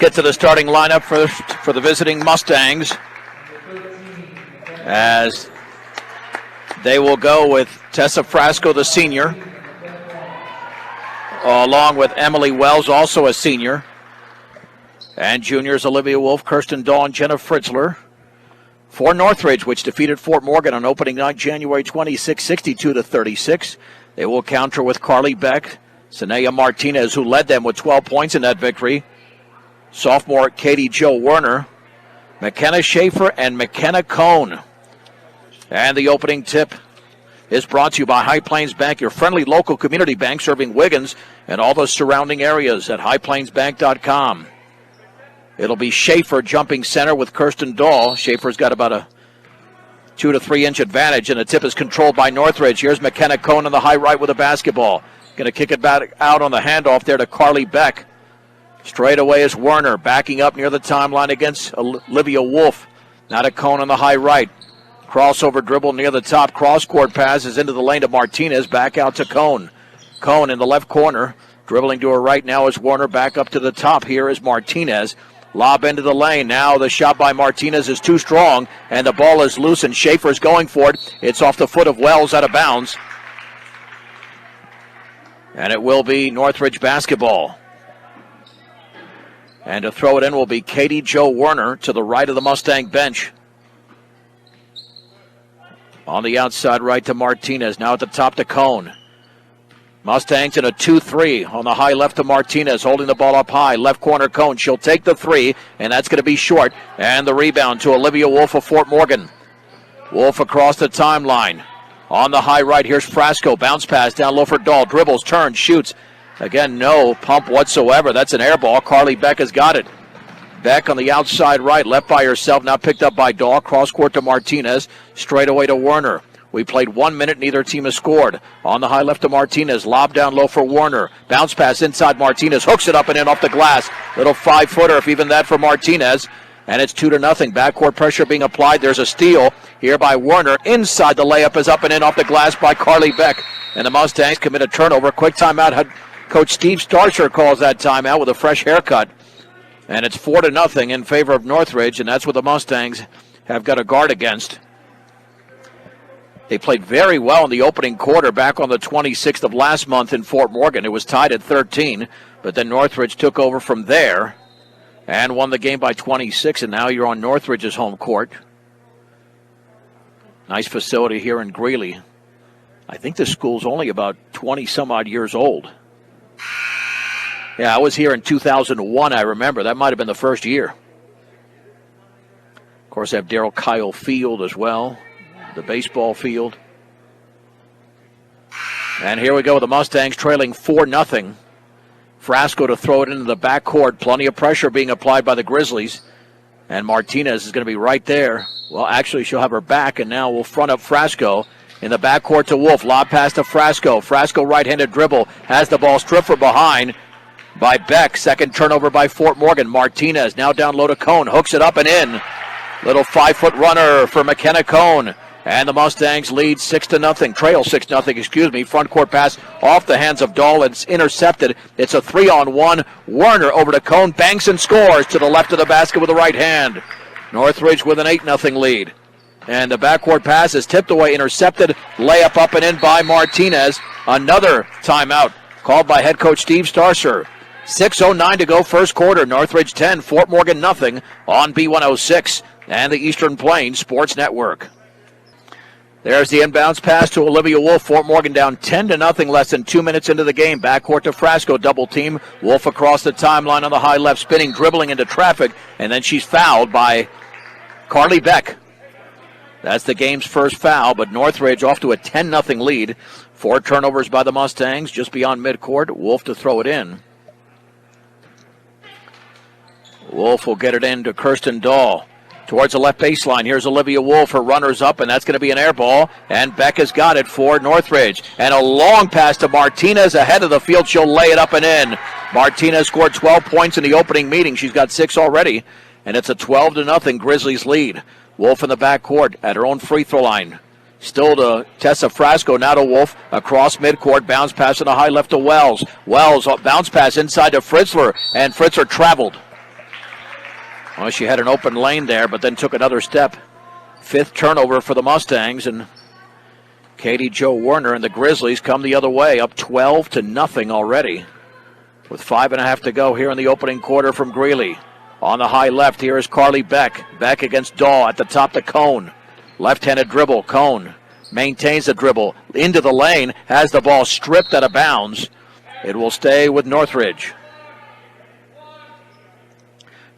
get to the starting lineup first for the visiting Mustangs, as they will go with Tessa Frasco, the senior, along with Emily Wells, also a senior, and juniors Olivia Wolf, Kirsten Dahl, and Jenna Fritzler. For Northridge, which defeated Fort Morgan on opening night, January 26, 62-36. They will counter with Carly Beck, Sanaya Martinez, who led them with 12 points in that victory. Sophomore Katie Jo Werner, McKenna Schaefer, and McKenna Cohn. And the opening tip is brought to you by High Plains Bank, your friendly local community bank serving Wiggins and all the surrounding areas at highplainsbank.com. It'll be Schaefer jumping center with Kirsten Dahl. Schaefer's got about a 2 to 3 inch advantage, and the tip is controlled by Northridge. Here's McKenna Cohn on the high right with a basketball. Going to kick it back out on the handoff there to Carly Beck. Straight away is Werner, backing up near the timeline against Olivia Wolf. Now to Cohn on the high right. Crossover dribble near the top. Cross-court passes into the lane to Martinez. Back out to Cohn. Cohn in the left corner. Dribbling to her right now is Werner. Back up to the top. Here is Martinez. Lob into the lane. Now the shot by Martinez is too strong, and the ball is loose, and Schaefer's going for it. It's off the foot of Wells, out of bounds. And it will be Northridge basketball. And to throw it in will be Katie Jo Werner to the right of the Mustang bench. On the outside right to Martinez. Now at the top to Cohn. Mustangs in a 2-3 on the high left to Martinez, holding the ball up high. Left corner Cohn. She'll take the three, and that's going to be short. And the rebound to Olivia Wolf of Fort Morgan. Wolf across the timeline. On the high right, here's Frasco. Bounce pass down low for Dahl. Dribbles, turns, shoots. Again, no pump whatsoever. That's an air ball. Carly Beck has got it. Beck on the outside right, left by herself, now picked up by Dahl. Cross court to Martinez. Straight away to Werner. We played 1 minute, neither team has scored. On the high left to Martinez, lob down low for Werner. Bounce pass inside Martinez, hooks it up and in off the glass. Little 5-footer, if even that, for Martinez. And it's 2-0. Backcourt pressure being applied. There's a steal here by Werner. Inside the layup is up and in off the glass by Carly Beck. And the Mustangs commit a turnover. Quick timeout. Coach Steve Starcher calls that timeout with a fresh haircut. And it's 4-0 in favor of Northridge, and that's what the Mustangs have got to guard against. They played very well in the opening quarter back on the 26th of last month in Fort Morgan. It was tied at 13, but then Northridge took over from there and won the game by 26, and now you're on Northridge's home court. Nice facility here in Greeley. I think the school's only about 20-some-odd years old. Yeah, I was here in 2001, I remember. That might have been the first year. Of course, they have Darrell Kyle Field as well, the baseball field. And here we go, the Mustangs trailing 4-0. Frasco to throw it into the backcourt. Plenty of pressure being applied by the Grizzlies. And Martinez is going to be right there. Well, actually, she'll have her back, and now we'll front up Frasco. In the backcourt to Wolf. Lob pass to Frasco. Frasco right-handed dribble. Has the ball stripped from behind by Beck. Second turnover by Fort Morgan. Martinez now down low to Cohn. Hooks it up and in. Little 5-foot runner for McKenna Cohn. And the Mustangs lead 6-0. Trail 6-0, Front court pass off the hands of Dahl. It's intercepted. It's a 3-on-1. Werner over to Cohn. Banks and scores to the left of the basket with the right hand. Northridge with an 8-0 lead. And the backcourt pass is tipped away, intercepted. Layup up and in by Martinez. Another timeout called by head coach Steve Starcher. 6:09 to go first quarter. Northridge 10, Fort Morgan nothing on B106 and the Eastern Plains Sports Network. There's the inbounds pass to Olivia Wolf. Fort Morgan down 10-0, less than 2 minutes into the game. Backcourt to Frasco, double team. Wolf across the timeline on the high left, spinning, dribbling into traffic, and then she's fouled by Carly Beck. That's the game's first foul, but Northridge off to a 10-0 lead. 4 turnovers by the Mustangs just beyond midcourt. Wolf to throw it in. Wolf will get it in to Kirsten Dahl. Towards the left baseline, here's Olivia Wolf. Her runner's up, and that's going to be an air ball. And Beck has got it for Northridge. And a long pass to Martinez ahead of the field. She'll lay it up and in. Martinez scored 12 points in the opening meeting. She's got 6 already. And it's a 12-0 Grizzlies lead. Wolf in the backcourt at her own free throw line. Still to Tessa Frasco, now to Wolf. Across midcourt, bounce pass on the high left to Wells. Wells, bounce pass inside to Fritzler. And Fritzler traveled. Well, she had an open lane there, but then took another step. 5th turnover for the Mustangs, and Katie Jo Werner and the Grizzlies come the other way, up 12-0 already, with 5.5 to go here in the opening quarter from Greeley. On the high left, here is Carly Beck. Beck against Daw at the top to Cone. Left-handed dribble, Cone maintains the dribble into the lane, has the ball stripped out of bounds. It will stay with Northridge.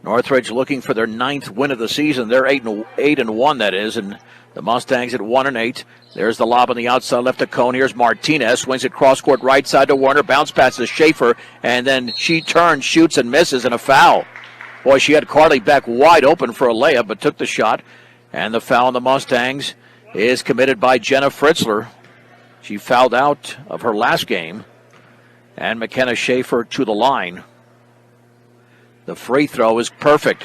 Northridge looking for their 9th win of the season. They're 8-1, that is, and the Mustangs at 1-8. There's the lob on the outside left to Cone. Here's Martinez, swings it cross court right side to Werner, bounce pass to Schaefer, and then she turns, shoots, and misses, and a foul. Boy, she had Carly Beck wide open for a layup, but took the shot, and the foul on the Mustangs is committed by Jenna Fritzler. She fouled out of her last game, and McKenna Schaefer to the line. The free throw is perfect.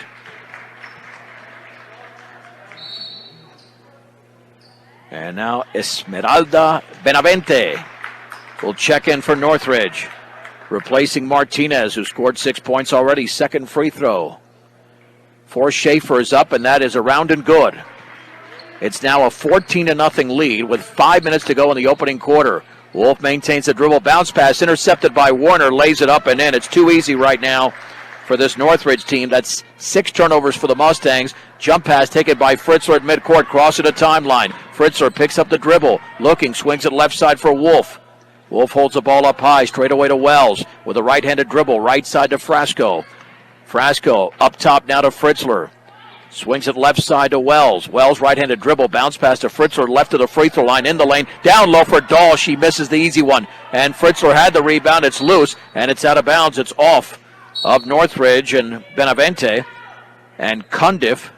And now Esmeralda Benavente will check in for Northridge, replacing Martinez, who scored 6 points already. 2nd free throw for Schaefer is up, and that is around and good. It's now a 14-0 lead with 5 minutes to go in the opening quarter. Wolf maintains the dribble, bounce pass, intercepted by Werner, lays it up and in. It's too easy right now for this Northridge team. That's 6 turnovers for the Mustangs. Jump pass taken by Fritzler at midcourt, crossing the timeline. Fritzler picks up the dribble, looking, swings it left side for Wolf. Wolf holds the ball up high, straight away to Wells with a right-handed dribble, right side to Frasco. Frasco up top now to Fritzler. Swings it left side to Wells. Wells right-handed dribble, bounce pass to Fritzler, left of the free throw line, in the lane, down low for Dahl. She misses the easy one, and Fritzler had the rebound. It's loose, and it's out of bounds. It's off of Northridge, and Benavente and Cundiff,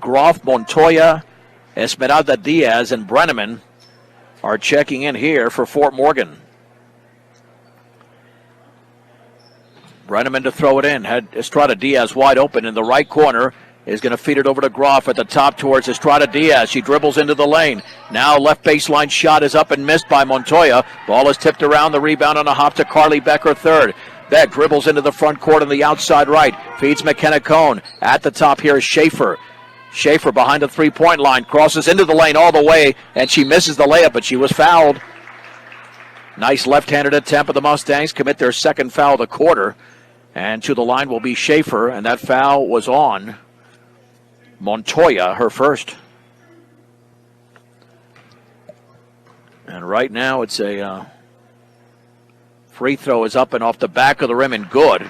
Groff, Montoya, Esmeralda Diaz, and Brenneman are checking in here for Fort Morgan. Brenneman to throw it in. Had Estrada Diaz wide open in the right corner. Is going to feed it over to Groff at the top towards Estrada Diaz. She dribbles into the lane. Now left baseline shot is up and missed by Montoya. Ball is tipped around, the rebound on a hop to Carly Becker, third. Beck dribbles into the front court on the outside right. Feeds McKenna Cone. At the top here is Schaefer. Schaefer behind the three-point line. Crosses into the lane all the way, and she misses the layup, but she was fouled. Nice left-handed attempt of the Mustangs. Commit their 2nd foul of the quarter. And to the line will be Schaefer, and that foul was on Montoya, her first. And right now it's a free throw is up and off the back of the rim and good.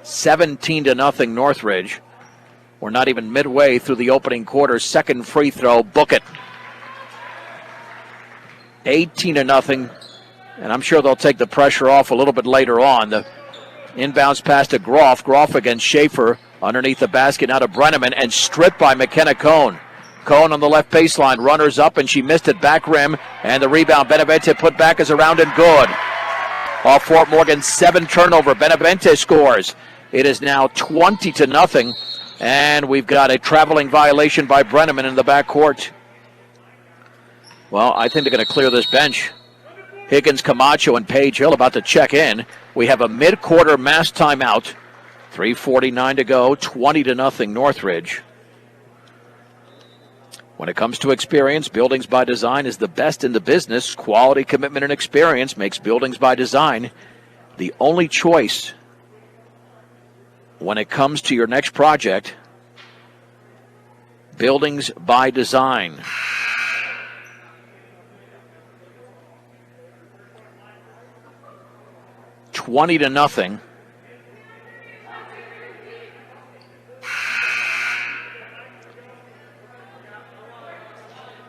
17-0 Northridge. We're not even midway through the opening quarter. 2nd free throw, book it. 18-0, and I'm sure they'll take the pressure off a little bit later on. The inbounds pass to Groff. Groff against Schaefer underneath the basket now to Brenneman, and stripped by McKenna Cone. Cone on the left baseline, runners up, and she missed it, back rim, and the rebound. Benavente put back is around and good. Off Fort Morgan, 7 turnover. Benavente scores. It is now 20-0, and we've got a traveling violation by Brenneman in the backcourt. Well, I think they're going to clear this bench. Higgins, Camacho, and Page Hill about to check in. We have a mid-quarter mass timeout. 3:49 to go, 20-0 Northridge. When it comes to experience, Buildings by Design is the best in the business. Quality, commitment, and experience makes Buildings by Design the only choice when it comes to your next project. Buildings by Design. $20-0.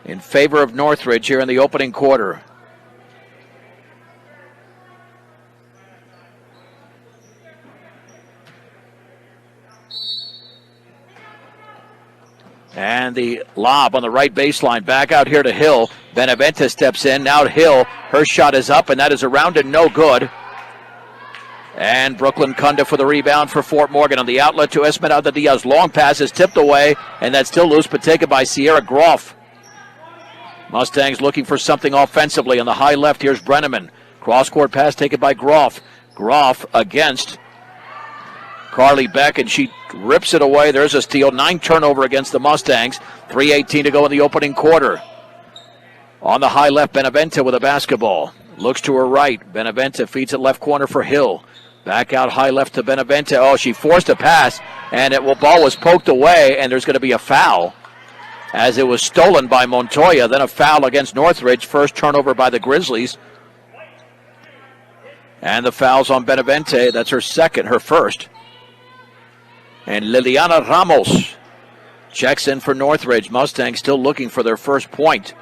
In favor of Northridge here in the opening quarter. And the lob on the right baseline, back out here to Hill. Benavente steps in, now to Hill. Her shot is up, and that is around and no good. And Brooklyn Cundiff for the rebound for Fort Morgan on the outlet to Esmeralda Diaz. Long pass is tipped away, and that's still loose, but taken by Sierra Groff. Mustangs looking for something offensively on the high left. Here's Brenneman. Cross-court pass taken by Groff. Groff against Carly Beck, and she rips it away. There's a steal. 9 turnover against the Mustangs. 3:18 to go in the opening quarter. On the high left, Benavente with a basketball. Looks to her right. Benavente feeds it left corner for Hill. Back out high left to Benavente. Oh, she forced a pass, and ball was poked away, and there's going to be a foul as it was stolen by Montoya. Then a foul against Northridge. First turnover by the Grizzlies. And the foul's on Benavente. That's her second, her first. And Liliana Ramos checks in for Northridge. Mustangs still looking for their first point.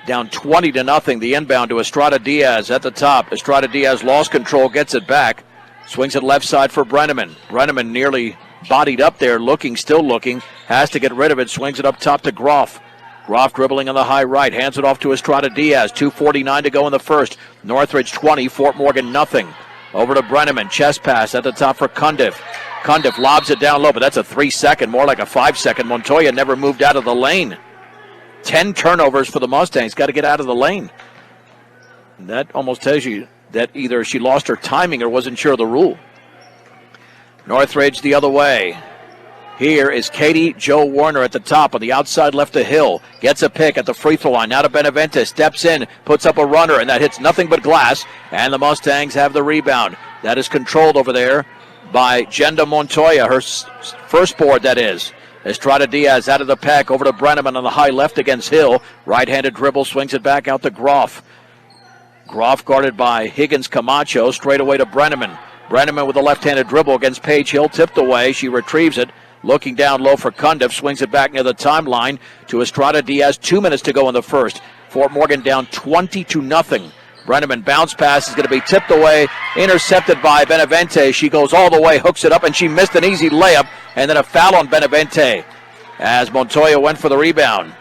Down 20-0. The inbound to Estrada Diaz at the top. Estrada Diaz lost control, gets it back. Swings it left side for Brenneman. Brenneman nearly bodied up there, still looking. Has to get rid of it. Swings it up top to Groff. Groff dribbling on the high right. Hands it off to Estrada Diaz. 2:49 to go in the first. Northridge 20, Fort Morgan nothing. Over to Brenneman. Chest pass at the top for Cundiff. Cundiff lobs it down low, but that's a 3-second, more like a 5-second. Montoya never moved out of the lane. 10 turnovers for the Mustangs. Got to get out of the lane. And that almost tells you that either she lost her timing or wasn't sure of the rule. Northridge the other way. Here is Katie Jo Warner at the top on the outside left to Hill. Gets a pick at the free throw line. Now to Benavente. Steps in, puts up a runner, and that hits nothing but glass. And the Mustangs have the rebound. That is controlled over there by Jenda Montoya. Her first board, that is. Estrada Diaz out of the pack over to Brenneman on the high left against Hill. Right-handed dribble, swings it back out to Groff. Groff guarded by Higgins Camacho. Straight away to Brenneman. Brenneman with a left-handed dribble against Paige Hill. Tipped away. She retrieves it. Looking down low for Cundiff. Swings it back near the timeline to Estrada Diaz. 2 minutes to go in the first. Fort Morgan down 20-0. Brenneman bounce pass is going to be tipped away, intercepted by Benavente. She goes all the way, hooks it up, and she missed an easy layup, and then a foul on Benavente as Montoya went for the rebound.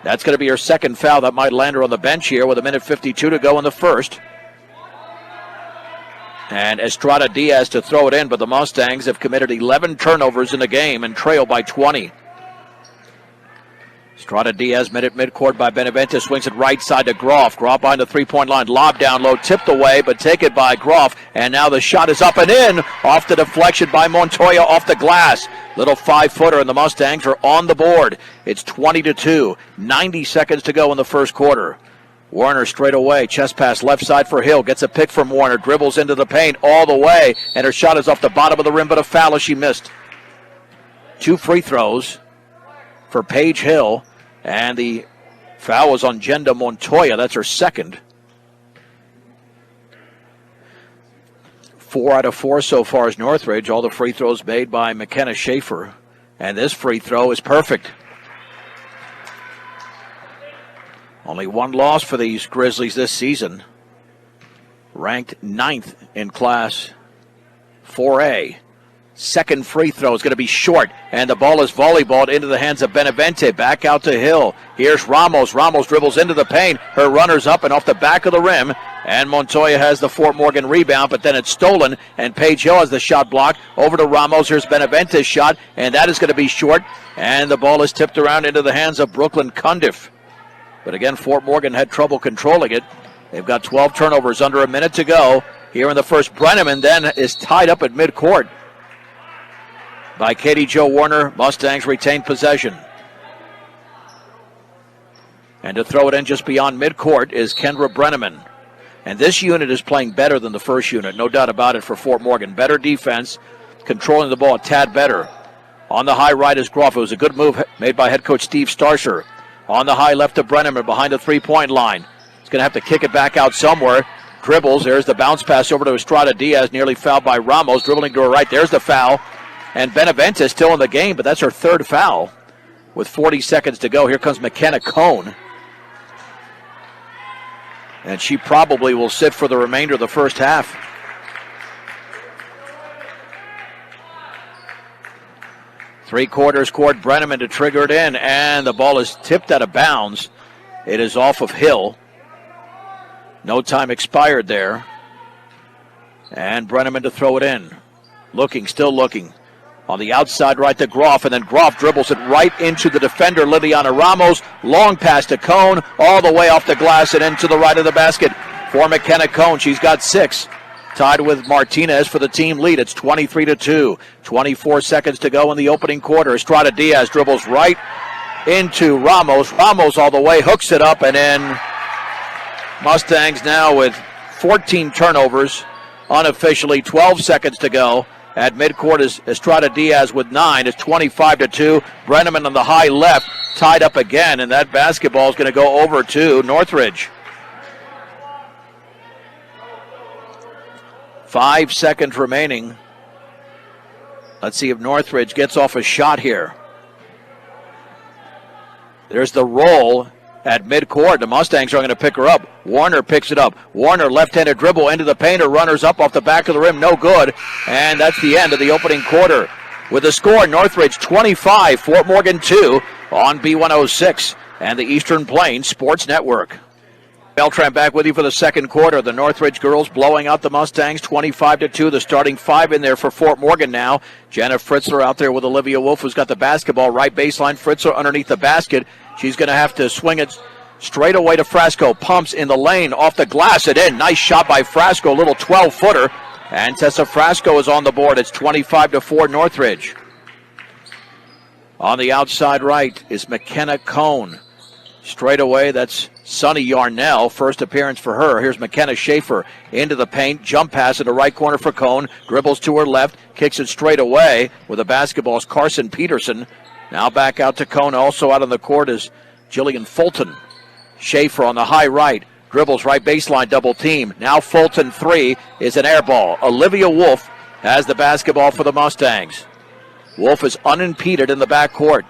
That's going to be her second foul. That might land her on the bench here with 1:52 to go in the first. And Estrada Diaz to throw it in, but the Mustangs have committed 11 turnovers in the game and trail by 20. Estrada Diaz met it midcourt by Benavente, swings it right side to Groff. Groff behind the three-point line, lob down low, tipped away, but taken by Groff. And now the shot is up and in, off the deflection by Montoya off the glass. Little 5-footer, and the Mustangs are on the board. It's 20-2, 90 seconds to go in the first quarter. Warner straight away, chest pass left side for Hill, gets a pick from Warner, dribbles into the paint all the way, and her shot is off the bottom of the rim, but a foul as she missed. 2 free throws for Paige Hill. And the foul was on Jenda Montoya. That's her second. 4 out of 4 so far as Northridge. All the free throws made by McKenna Schaefer. And this free throw is perfect. Only 1 loss for these Grizzlies this season. Ranked 9th in Class 4A. Second free throw is going to be short, and the ball is volleyballed into the hands of Benavente. Back out to Hill. Here's Ramos. Ramos dribbles into the paint. Her runner's up and off the back of the rim, and Montoya has the Fort Morgan rebound, but then it's stolen, and Paige Hill has the shot blocked. Over to Ramos. Here's Benavente's shot, and that is going to be short, and the ball is tipped around into the hands of Brooklyn Cundiff. But again, Fort Morgan had trouble controlling it. They've got 12 turnovers, under a minute to go here in the first. Brenneman then is tied up at midcourt by Katie Jo Warner. Mustangs retain possession. And to throw it in just beyond midcourt is Kendra Brenneman. And this unit is playing better than the first unit, no doubt about it, for Fort Morgan. Better defense, controlling the ball a tad better. On the high right is Groff. It was a good move made by head coach Steve Starsher. On the high left to Brenneman behind the three-point line. He's going to have to kick it back out somewhere. Dribbles. There's the bounce pass over to Estrada Diaz, nearly fouled by Ramos. Dribbling to her right. There's the foul. And Benavente is still in the game, but that's her third foul with 40 seconds to go. Here comes McKenna Cohn. And she probably will sit for the remainder of the first half. Three-quarters court, Brenneman to trigger it in, and the ball is tipped out of bounds. It is off of Hill. No time expired there. And Brenneman to throw it in. Looking, still looking. On the outside right to Groff, and then Groff dribbles it right into the defender, Liliana Ramos. Long pass to Cohn, all the way off the glass and into the right of the basket for McKenna Cohn. She's got 6. tied with Martinez for the team lead. It's 23-2. 24 seconds to go in the opening quarter. Estrada Diaz dribbles right into Ramos. Ramos all the way, hooks it up, and in. Mustangs now with 14 turnovers, unofficially 12 seconds to go. At midcourt is Estrada Diaz with 9. It's 25-2. Brenneman on the high left, tied up again, and that basketball is going to go over to Northridge. 5 seconds remaining. Let's see if Northridge gets off a shot here. There's the roll at midcourt. The Mustangs are going to pick her up. Warner picks it up. Warner left-handed dribble into the paint. Her runners up off the back of the rim. No good. And that's the end of the opening quarter. With the score, Northridge 25, Fort Morgan 2 on B106 and the Eastern Plains Sports Network. Beltran back with you for the second quarter. The Northridge girls blowing out the Mustangs 25-2. The starting five in there for Fort Morgan now. Jenna Fritzler out there with Olivia Wolf, who's got the basketball. Right baseline, Fritzler underneath the basket. She's going to have to swing it straight away to Frasco. Pumps in the lane, off the glass, and in. Nice shot by Frasco, little 12-footer. And Tessa Frasco is on the board. It's 25-4 Northridge. On the outside right is McKenna Cone. Straight away, that's Sunny Yarnell. First appearance for her. Here's McKenna Schaefer into the paint. Jump pass in the right corner for Cone. Dribbles to her left. Kicks it straight away with the basketball is Carson Peterson. Now back out to Cone. Also out on the court is Jillian Fulton. Schaefer on the high right. Dribbles right baseline, double team. Now Fulton 3 is an air ball. Olivia Wolf has the basketball for the Mustangs. Wolf is unimpeded in the backcourt.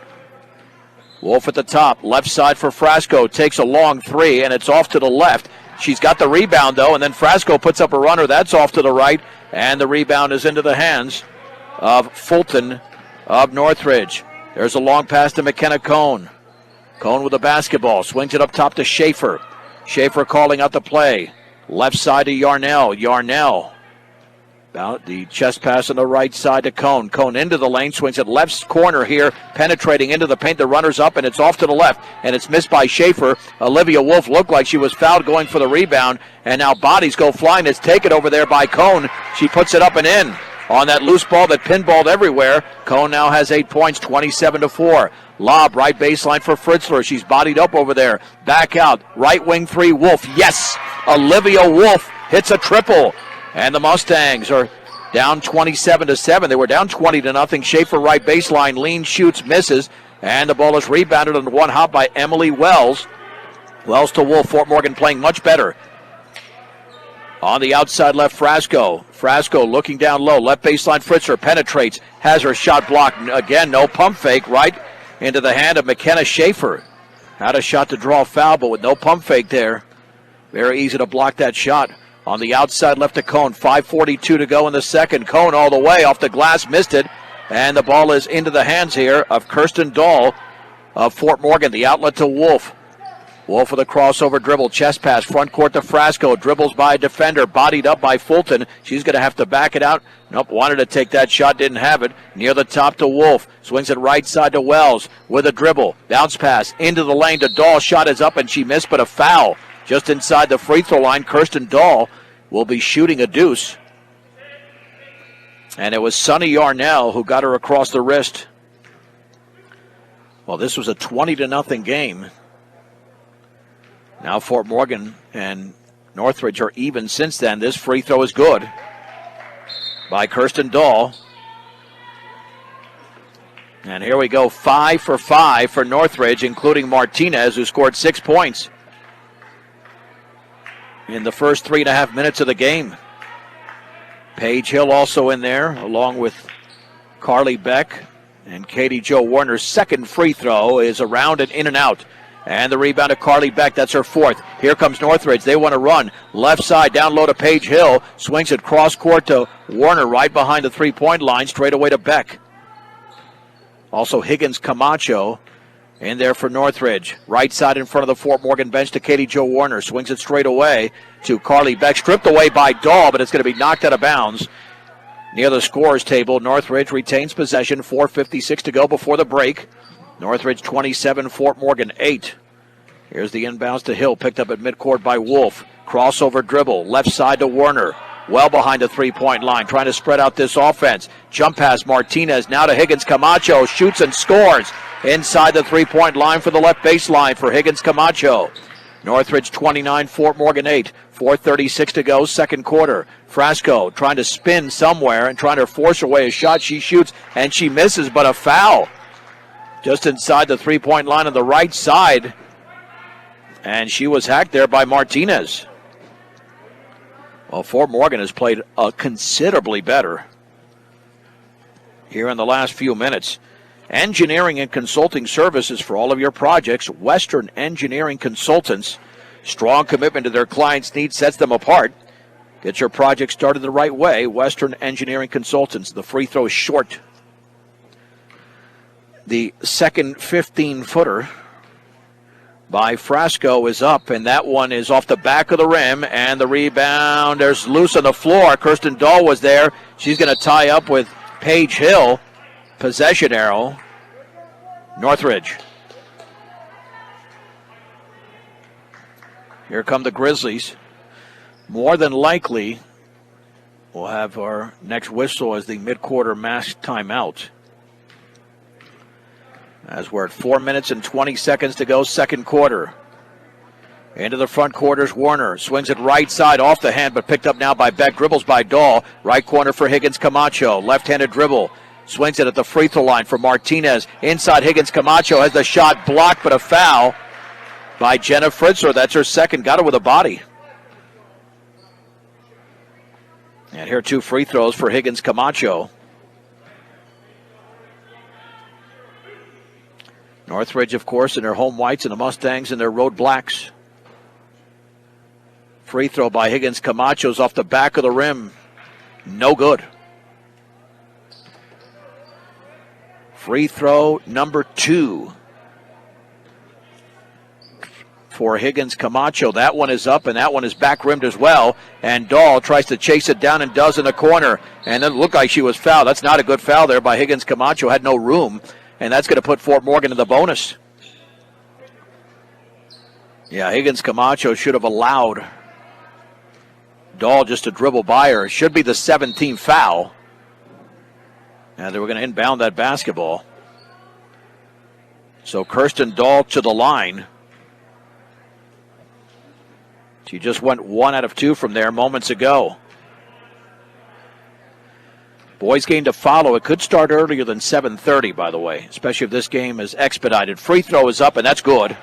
Wolf at the top, left side for Frasco, takes a long 3, and it's off to the left. She's got the rebound, though, and then Frasco puts up a runner. That's off to the right, and the rebound is into the hands of Fulton of Northridge. There's a long pass to McKenna Cone. Cone with the basketball, swings it up top to Schaefer. Schaefer calling out the play. Left side to Yarnell. Yarnell. About the chest pass on the right side to Cone. Cone into the lane, swings it left corner here, penetrating into the paint. The runner's up, and it's off to the left, and it's missed by Schaefer. Olivia Wolf looked like she was fouled going for the rebound, and now bodies go flying. It's taken over there by Cone. She puts it up and in on that loose ball that pinballed everywhere. Cone now has 8 points, 27-4. Lob, right baseline for Fritzler. She's bodied up over there. Back out, right wing 3, Wolf. Yes, Olivia Wolf hits a triple. And the Mustangs are down 27-7. They were down 20-0. Schaefer right baseline, lean, shoots, misses, and the ball is rebounded on one hop by Emily Wells. Wells to Wolf. Fort Morgan playing much better. On the outside left, Frasco. Frasco looking down low. Left baseline, Fritzler penetrates, has her shot blocked. Again, no pump fake, right into the hand of McKenna Schaefer. Had a shot to draw a foul, but with no pump fake there, very easy to block that shot. On the outside left to Cone, 5:42 to go in the second. Cone all the way off the glass, missed it, and the ball is into the hands here of Kirsten Dahl of Fort Morgan. The outlet to Wolf. Wolf with a crossover dribble, chest pass, front court to Frasco, dribbles by a defender, bodied up by Fulton. She's going to have to back it out. Nope, wanted to take that shot, didn't have it. Near the top to Wolf, swings it right side to Wells with a dribble. Bounce pass into the lane to Dahl, shot is up and she missed, but a foul. Just inside the free throw line, Kirsten Dahl will be shooting a deuce. And it was Sunny Yarnell who got her across the wrist. Well, this was a 20-0 game. Now Fort Morgan and Northridge are even since then. This free throw is good by Kirsten Dahl. And here we go, 5 for 5 for Northridge, including Martinez, who scored 6 points in the first 3.5 minutes of the game. Paige Hill also in there, along with Carly Beck. And Katie Jo Warner's second free throw is around and in and out. And the rebound to Carly Beck, that's her fourth. Here comes Northridge, they want to run. Left side, down low to Paige Hill. Swings it cross court to Warner, right behind the three-point line, straight away to Beck. Also Higgins Camacho in there for Northridge. Right side in front of the Fort Morgan bench to Katie Jo Warner. Swings it straight away to Carly Beck. Stripped away by Dahl, but it's going to be knocked out of bounds. Near the scorer's table, Northridge retains possession. 4:56 to go before the break. Northridge 27, Fort Morgan 8. Here's the inbounds to Hill, picked up at midcourt by Wolf. Crossover dribble, left side to Warner. well behind the three-point line, trying to spread out this offense. Jump pass, Martinez, now to Higgins Camacho, shoots and scores inside the three-point line for the left baseline for Higgins Camacho. Northridge 29, Fort Morgan 8, 4:36 to go, second quarter. Frasco trying to spin somewhere and trying to force away a shot. She shoots and she misses, but a foul just inside the three-point line on the right side. And she was hacked there by Martinez. Well, Fort Morgan has played considerably better here in the last few minutes. Engineering and consulting services for all of your projects. Western Engineering Consultants. Strong commitment to their clients' needs sets them apart. Get your project started the right way. Western Engineering Consultants. The free throw is short. The second 15-footer by Frasco is up, and that one is off the back of the rim, and the rebound, there's loose on the floor. Kirsten Dahl was there. She's going to tie up with Paige Hill. Possession arrow, Northridge. Here come the Grizzlies. More than likely, we'll have our next whistle as the mid-quarter mask timeout. As we're at 4 minutes and 20 seconds to go, second quarter. Into the front quarters, Warner swings it right side off the hand, but picked up now by Beck. Dribbles by Dahl. Right corner for Higgins Camacho. Left-handed dribble. Swings it at the free throw line for Martinez. Inside, Higgins Camacho has the shot blocked, but a foul by Jenna Fritzler. That's her second. Got her with a body. And here are two free throws for Higgins Camacho. Northridge, of course, in their home whites, and the Mustangs in their road blacks. Free throw by Higgins Camacho's off the back of the rim. No good. Free throw number 2 for Higgins Camacho. That one is up, and that one is back rimmed as well. And Dahl tries to chase it down and does in the corner. And it looked like she was fouled. That's not a good foul there by Higgins Camacho. Had no room. And that's going to put Fort Morgan in the bonus. Yeah, Higgins Camacho should have allowed Dahl just to dribble by her. It should be the 17th foul. And they were going to inbound that basketball. So Kirsten Dahl to the line. She just went 1 out of 2 from there moments ago. Boys game to follow. It could start earlier than 7:30, by the way, especially if this game is expedited. Free throw is up, and that's good.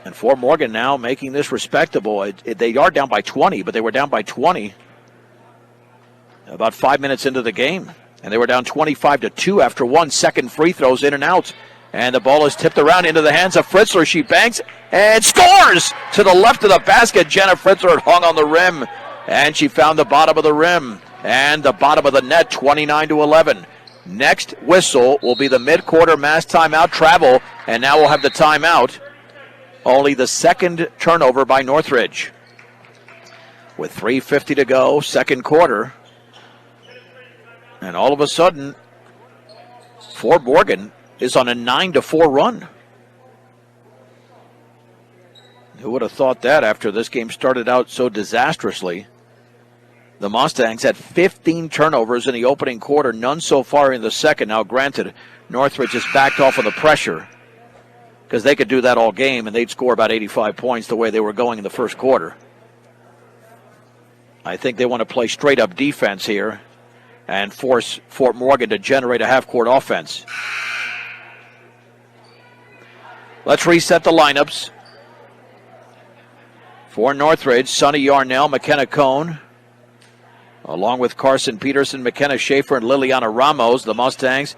And Fort Morgan now making this respectable. They are down by 20, but they were down by 20 about 5 minutes into the game. And they were down 25-2 after 1 second. Free throws in and out. And the ball is tipped around into the hands of Fritzler. She banks and scores to the left of the basket. Jenna Fritzler had hung on the rim, and she found the bottom of the rim and the bottom of the net, 29-11. Next whistle will be the mid-quarter mass timeout travel, and now we'll have the timeout. Only the second turnover by Northridge. With 3:50 to go, second quarter. And all of a sudden, Fort Morgan is on a 9-4 run. Who would have thought that after this game started out so disastrously? The Mustangs had 15 turnovers in the opening quarter, none so far in the second. Now, granted, Northridge just backed off of the pressure because they could do that all game and they'd score about 85 points the way they were going in the first quarter. I think they want to play straight-up defense here and force Fort Morgan to generate a half-court offense. Let's reset the lineups. For Northridge, Sonny Yarnell, McKenna Cohn, along with Carson Peterson, McKenna Schaefer, and Liliana Ramos. The Mustangs,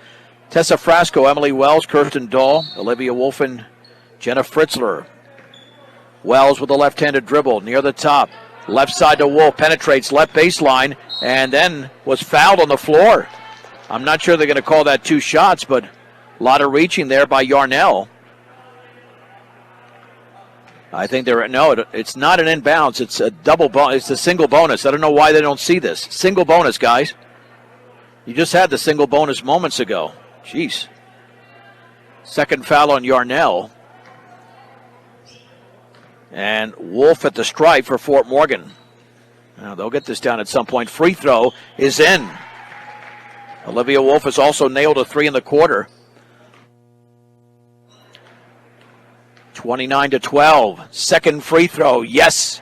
Tessa Frasco, Emily Wells, Kirsten Dahl, Olivia Wolfen, Jenna Fritzler. Wells with a left-handed dribble near the top. Left side to Wolf, penetrates left baseline, and then was fouled on the floor. I'm not sure they're going to call that 2 shots, but a lot of reaching there by Yarnell. I think it's not an inbounds. It's a double bonus. It's a single bonus. I don't know why they don't see this. Single bonus, guys. You just had the single bonus moments ago. Jeez. Second foul on Yarnell. And Wolf at the stripe for Fort Morgan. Now, they'll get this down at some point. Free throw is in. Olivia Wolf has also nailed a 3 in the quarter. 29-12. Second free throw. Yes.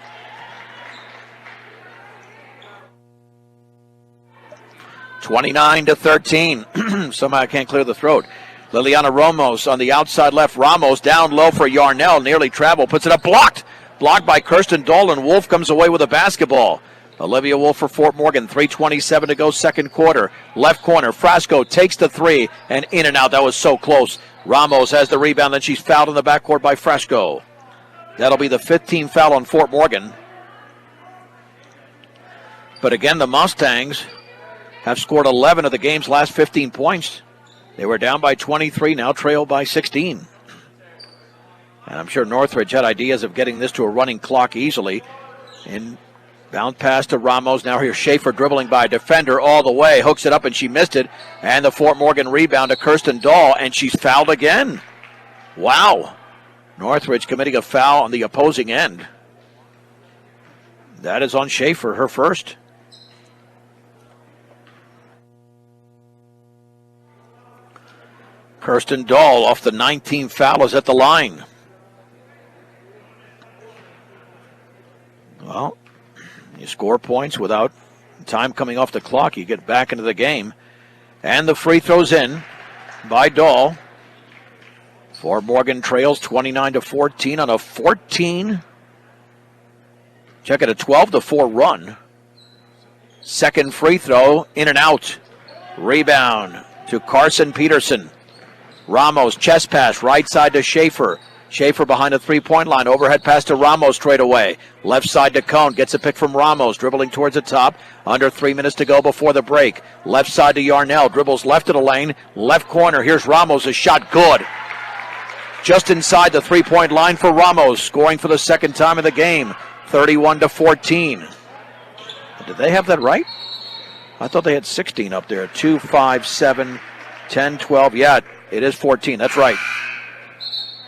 (29-13). Somehow I can't clear the throat. Liliana Ramos on the outside left. Ramos down low for Yarnell. Nearly traveled. Puts it up. Blocked. Blocked by Kirsten Dolan. Wolf comes away with a basketball. Olivia Wolf for Fort Morgan. 3:27 to go, second quarter. Left corner. Frasco takes the 3 and in and out. That was so close. Ramos has the rebound. Then she's fouled in the backcourt by Frasco. That'll be the 15th foul on Fort Morgan. But again, the Mustangs have scored 11 of the game's last 15 points. They were down by 23, now trail by 16. And I'm sure Northridge had ideas of getting this to a running clock easily. Bounce pass to Ramos. Now here's Schaefer dribbling by a defender all the way. Hooks it up and she missed it. And the Fort Morgan rebound to Kirsten Dahl, and she's fouled again. Wow. Northridge committing a foul on the opposing end. That is on Schaefer, her first. Kirsten Dahl off the 19th foul is at the line. Well, you score points without time coming off the clock. You get back into the game. And the free throw's in by Dahl. Fort Morgan trails 29-14 on a 14. Check it, a 12-4 run. Second free throw, in and out. Rebound to Carson Peterson. Ramos, chest pass, right side to Schaefer. Schaefer behind the three-point line. Overhead pass to Ramos straight away. Left side to Cone. Gets a pick from Ramos. Dribbling towards the top. Under 3 minutes to go before the break. Left side to Yarnell. Dribbles left of the lane. Left corner. Here's Ramos. A shot good. Just inside the three-point line for Ramos. Scoring for the second time in the game. 31-14. Did they have that right? I thought they had 16 up there. 2, 5, 7, 10, 12. Yeah, it is 14. That's right.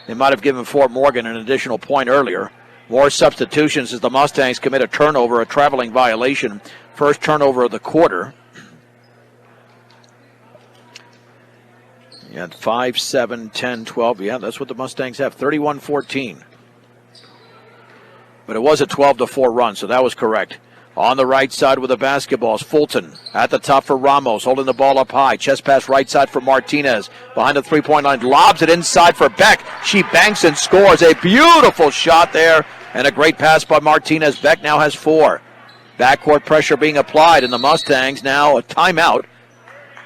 They might have given Fort Morgan an additional point earlier. More substitutions as the Mustangs commit a turnover, a traveling violation. First turnover of the quarter. Yeah, 5, 7, 10, 12. Yeah, that's what the Mustangs have. 31-14. But it was a 12-4 run, so that was correct. On the right side with the basketball is Fulton. At the top for Ramos, holding the ball up high. Chest pass right side for Martinez. Behind the three-point line, lobs it inside for Beck. She banks and scores. A beautiful shot there, and a great pass by Martinez. Beck now has 4. Backcourt pressure being applied, and the Mustangs now a timeout.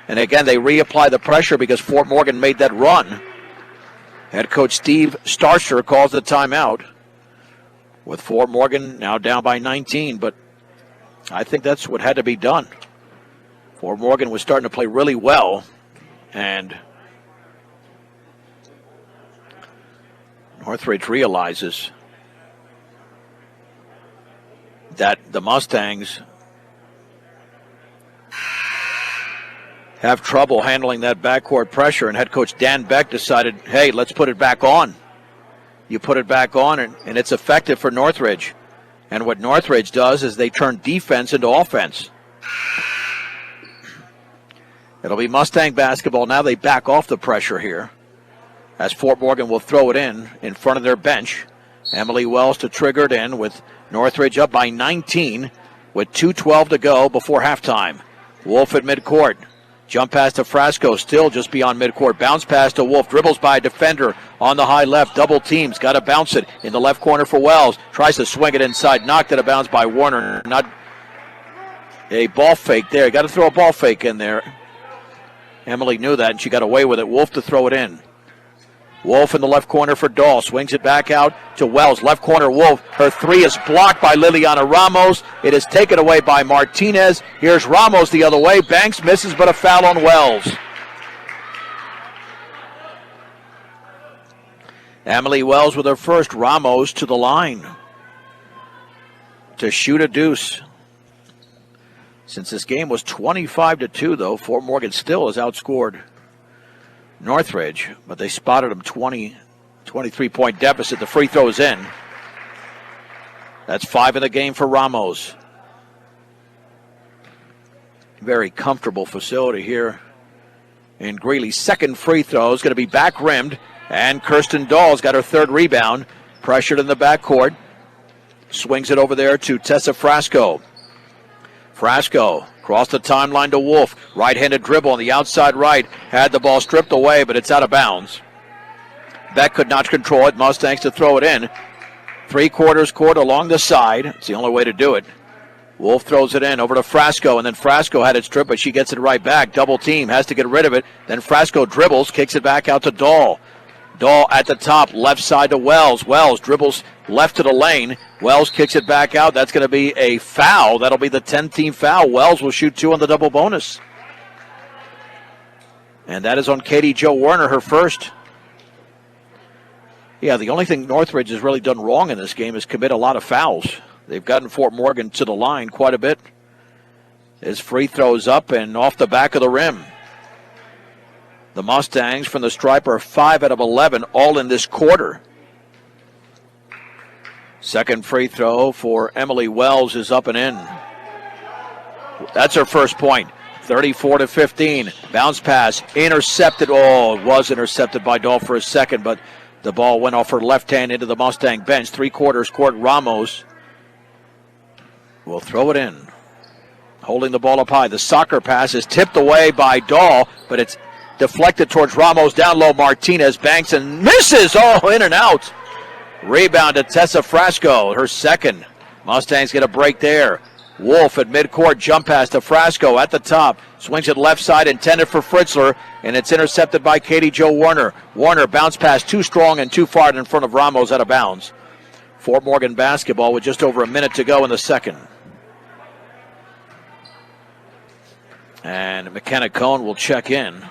And again, they reapply the pressure because Fort Morgan made that run. Head coach Steve Starcher calls the timeout. With Fort Morgan now down by 19, but I think that's what had to be done. Fort Morgan was starting to play really well, and Northridge realizes that the Mustangs have trouble handling that backcourt pressure, and head coach Dan Beck decided, hey, let's put it back on. You put it back on, and it's effective for Northridge. And what Northridge does is they turn defense into offense. It'll be Mustang basketball. Now they back off the pressure here, as Fort Morgan will throw it in front of their bench. Emily Wells to trigger it in with Northridge up by 19 with 2:12 to go before halftime. Wolf at midcourt. Jump pass to Frasco, still just beyond midcourt. Bounce pass to Wolf, dribbles by a defender on the high left. Double teams, got to bounce it in the left corner for Wells. Tries to swing it inside, knocked out of bounds by Warner. Not a ball fake there. Got to throw a ball fake in there. Emily knew that, and she got away with it. Wolf to throw it in. Wolf in the left corner for Dahl. Swings it back out to Wells. Left corner, Wolf. Her 3 is blocked by Liliana Ramos. It is taken away by Martinez. Here's Ramos the other way. Banks misses, but a foul on Wells. Emily Wells with her first. Ramos to the line to shoot a deuce. Since this game was 25-2, though, Fort Morgan still has outscored Northridge, but they spotted them 23-point deficit. The free throw is in. That's 5 in the game for Ramos. Very comfortable facility here in Greeley. Second free throw is going to be back rimmed, and Kirsten Dahl's got her third rebound. Pressured in the backcourt. Swings it over there to Tessa Frasco. Frasco across the timeline to Wolf. Right-handed dribble on the outside right. Had the ball stripped away, but it's out of bounds. Beck could not control it. Mustangs to throw it in. Three-quarters court along the side. It's the only way to do it. Wolf throws it in over to Frasco, and then Frasco had it stripped, but she gets it right back. Double team, has to get rid of it. Then Frasco dribbles, kicks it back out to Dahl. Dahl at the top, left side to Wells. Wells dribbles left to the lane. Wells kicks it back out. That's going to be a foul. That'll be the 10th-team foul. Wells will shoot 2 on the double bonus. And that is on Katie Jo Werner, her first. Yeah, the only thing Northridge has really done wrong in this game is commit a lot of fouls. They've gotten Fort Morgan to the line quite a bit. His free throws up and off the back of the rim. The Mustangs from the stripe are 5 out of 11, all in this quarter. Second free throw for Emily Wells is up and in. That's her first point. 34-15. Bounce pass intercepted. Oh, it was intercepted by Dahl for a second, but the ball went off her left hand into the Mustang bench. Three-quarters court. Ramos will throw it in. Holding the ball up high. The soccer pass is tipped away by Dahl, but it's deflected towards Ramos. Down low, Martinez banks and misses. Oh, in and out. Rebound to Tessa Frasco, her second. Mustangs get a break there. Wolf at midcourt, jump pass to Frasco at the top. Swings it left side, intended for Fritzler, and it's intercepted by Katie Jo Werner. Werner bounce pass too strong and too far in front of Ramos, out of bounds. Fort Morgan basketball with just over a minute to go in the second. And McKenna Cohn will check in,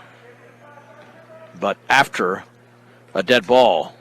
but after a dead ball.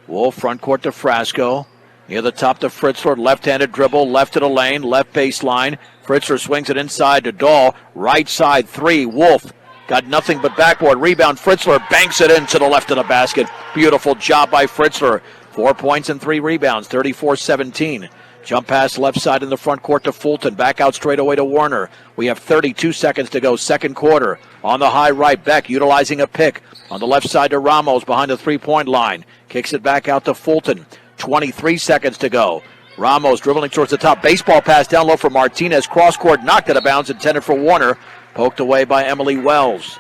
Wolf front court to Frasco. Near the top to Fritzler. Left-handed dribble. Left to the lane. Left baseline. Fritzler swings it inside to Dahl. Right side three. Wolf got nothing but backboard. Rebound. Fritzler banks it into the left of the basket. Beautiful job by Fritzler. 4 points and 3 rebounds. 34-17. Jump pass left side in the front court to Fulton. Back out straight away to Werner. We have 32 seconds to go, second quarter. On the high right, Beck utilizing a pick. On the left side to Ramos behind the three-point line. Kicks it back out to Fulton. 23 seconds to go. Ramos dribbling towards the top. Baseball pass down low for Martinez. Cross court knocked out of bounds, intended for Warner. Poked away by Emily Wells.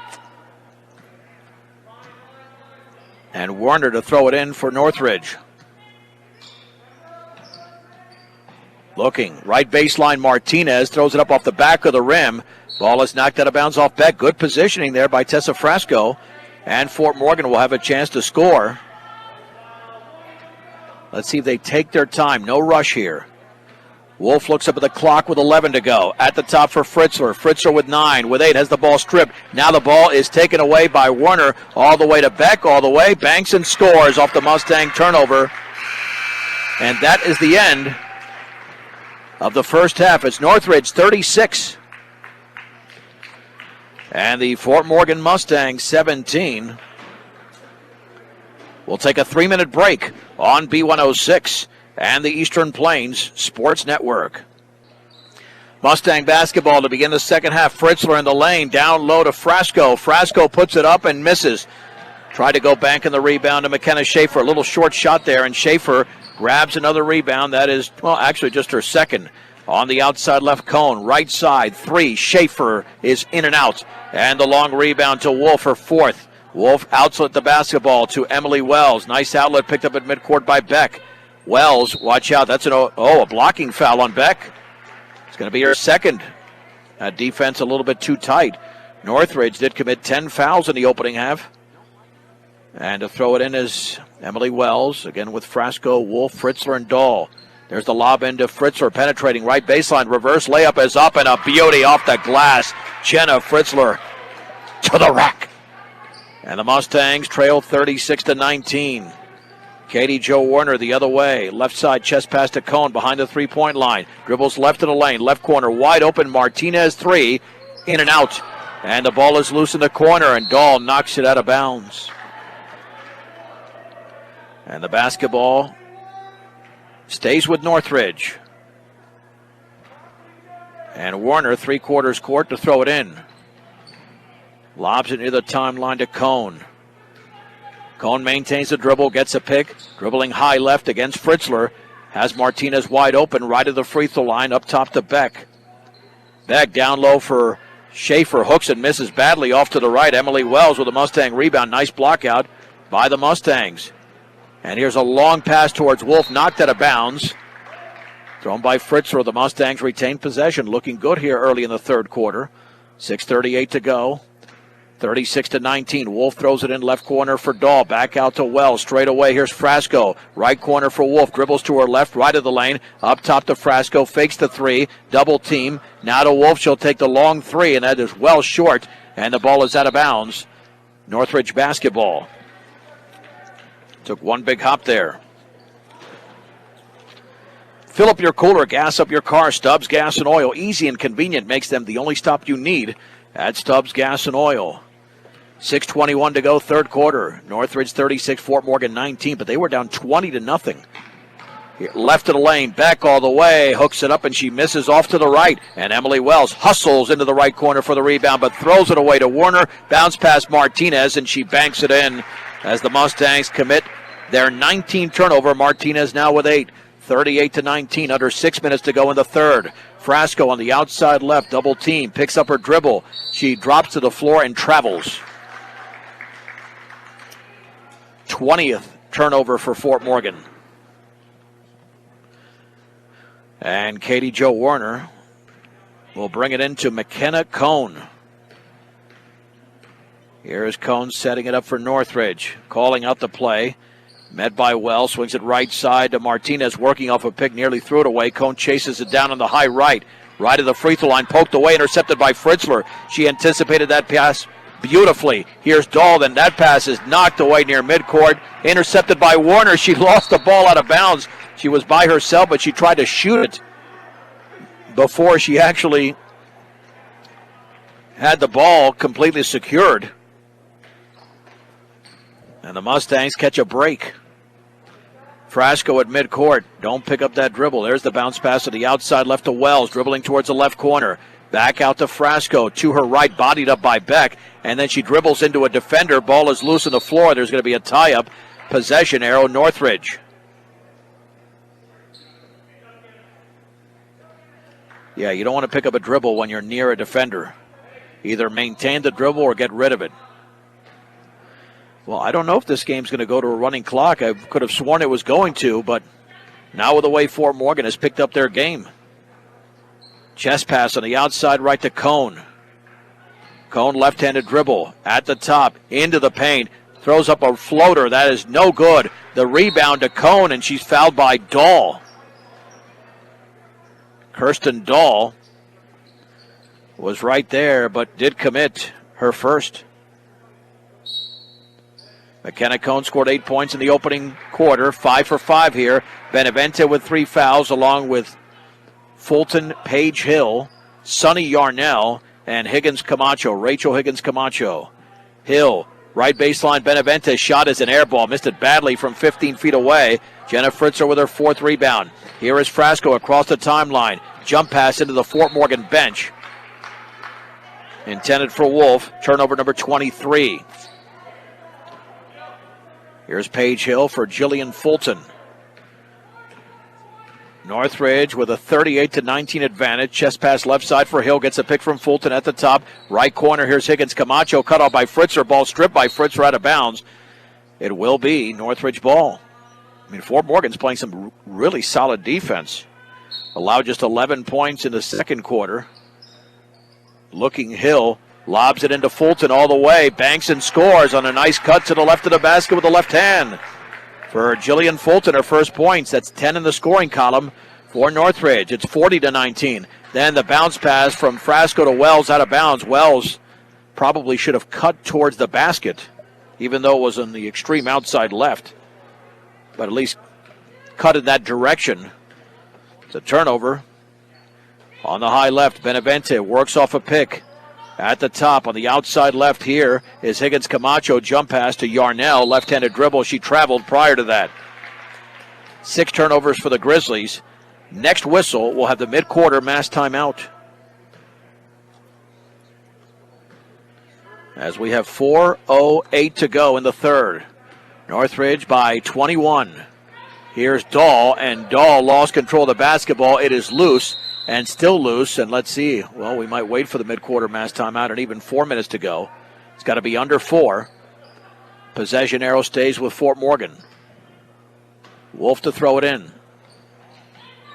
And Warner to throw it in for Northridge. Looking, right baseline, Martinez throws it up off the back of the rim. Ball is knocked out of bounds off Beck. Good positioning there by Tessa Frasco. And Fort Morgan will have a chance to score. Let's see if they take their time. No rush here. Wolf looks up at the clock with 11 to go. At the top for Fritzler. Fritzler with 9. With 8 has the ball stripped. Now the ball is taken away by Werner. All the way to Beck. All the way. Banks and scores off the Mustang turnover. And that is the end of the first half. It's Northridge 36. And the Fort Morgan Mustangs 17. We'll take a 3-minute break on B106 and the Eastern Plains Sports Network. Mustang basketball to begin the second half. Fritzler in the lane, down low to Frasco. Frasco puts it up and misses. Tried to go bank in the rebound to McKenna Schaefer. A little short shot there, and Schaefer grabs another rebound. That is, well, actually just her second. On the outside left cone, right side, 3. Schaefer is in and out. And the long rebound to Wolf, her fourth. Wolf outlet the basketball to Emily Wells. Nice outlet picked up at midcourt by Beck. Wells, watch out. That's a blocking foul on Beck. It's going to be her second. Defense a little bit too tight. Northridge did commit 10 fouls in the opening half. And to throw it in is Emily Wells, again with Frasco, Wolf, Fritzler, and Dahl. There's the lob into Fritzler, penetrating right baseline. Reverse layup is up, and a beauty off the glass. Jenna Fritzler to the rack. And the Mustangs trail 36-19. Katie Jo Werner the other way. Left side chest pass to Cohn behind the three-point line. Dribbles left of the lane. Left corner wide open. Martinez 3. In and out. And the ball is loose in the corner, and Dahl knocks it out of bounds. And the basketball stays with Northridge. And Warner, three-quarters court to throw it in. Lobs it near the timeline to Cone. Cone maintains the dribble, gets a pick. Dribbling high left against Fritzler. Has Martinez wide open, right of the free throw line, up top to Beck. Beck down low for Schaefer, hooks and misses badly off to the right. Emily Wells with a Mustang rebound. Nice block out by the Mustangs. And here's a long pass towards Wolf, knocked out of bounds. Thrown by Fritzler. The Mustangs retain possession. Looking good here early in the third quarter. 6:38 to go. 36-19. Wolf throws it in left corner for Dahl. Back out to Wells. Straight away, here's Frasco. Right corner for Wolf. Dribbles to her left, right of the lane. Up top to Frasco. Fakes the three. Double team. Now to Wolf. She'll take the long three, and that is well short. And the ball is out of bounds. Northridge basketball. Took one big hop there. Fill up your cooler, gas up your car. Stubbs Gas and Oil. Easy and convenient makes them the only stop you need at Stubbs Gas and Oil. 6:21 to go, third quarter. Northridge 36, Fort Morgan 19, but they were down 20-0. Left of the lane, back all the way, hooks it up, and she misses off to the right. And Emily Wells hustles into the right corner for the rebound, but throws it away to Warner. Bounce past Martinez, and she banks it in as the Mustangs commit their 19th turnover. Martinez now with 8. 38-19, under 6 minutes to go in the third. Frasco on the outside left, double team, picks up her dribble. She drops to the floor and travels. 20th turnover for Fort Morgan. And Katie Jo Warner will bring it into McKenna Cone. Here is Cone setting it up for Northridge, calling out the play. Met by Wells, swings it right side to Martinez, working off a pick, nearly threw it away. Cone chases it down on the high right. Right of the free throw line, poked away, intercepted by Fritzler. She anticipated that pass beautifully. Here's Dahl, then that pass is knocked away near midcourt. Intercepted by Warner. She lost the ball out of bounds. She was by herself, but she tried to shoot it before she actually had the ball completely secured. And the Mustangs catch a break. Frasco at midcourt. Don't pick up that dribble. There's the bounce pass to the outside left to Wells, dribbling towards the left corner. Back out to Frasco. To her right, bodied up by Beck. And then she dribbles into a defender. Ball is loose on the floor. There's going to be a tie-up. Possession arrow, Northridge. Yeah, you don't want to pick up a dribble when you're near a defender. Either maintain the dribble or get rid of it. Well, I don't know if this game's going to go to a running clock. I could have sworn it was going to, but now with the way Fort Morgan has picked up their game. Chest pass on the outside right to Cone. Cone left-handed dribble at the top, into the paint, throws up a floater. That is no good. The rebound to Cone, and she's fouled by Dahl. Kirsten Dahl was right there, but did commit her first. McKenna Cone scored 8 points in the opening quarter, 5 for 5 here. Benavente with 3 fouls, along with Fulton, Paige Hill, Sonny Yarnell, and Higgins Camacho, Rachel Higgins Camacho. Hill, right baseline, Benavente shot is an air ball, missed it badly from 15 feet away. Jenna Fritzer with her 4th rebound. Here is Frasco across the timeline. Jump pass into the Fort Morgan bench. Intended for Wolf, turnover number 23. Here's Paige Hill for Jillian Fulton. Northridge with a 38-19 advantage. Chest pass left side for Hill. Gets a pick from Fulton at the top. Right corner, here's Higgins Camacho. Cut off by Fritzer. Ball stripped by Fritzer out of bounds. It will be Northridge ball. I mean, Fort Morgan's playing some really solid defense. Allowed just 11 points in the second quarter. Looking Hill. Lobs it into Fulton all the way. Banks and scores on a nice cut to the left of the basket with the left hand. For Jillian Fulton, her first points. That's 10 in the scoring column for Northridge. It's 40-19. Then the bounce pass from Frasco to Wells out of bounds. Wells probably should have cut towards the basket, even though it was on the extreme outside left. But at least cut in that direction. It's a turnover. On the high left, Benavente works off a pick. At the top, on the outside left here, is Higgins Camacho. Jump pass to Yarnell. Left-handed dribble. She traveled prior to that. 6 turnovers for the Grizzlies. Next whistle, we'll have the mid-quarter mass timeout. as we have 4:08 to go in the third. Northridge by 21. Here's Dahl, and Dahl lost control of the basketball. It is loose and still loose, and let's see. Well, we might wait for the mid-quarter mass timeout, and even 4 minutes to go. It's got to be under 4. Possession arrow stays with Fort Morgan. Wolf to throw it in.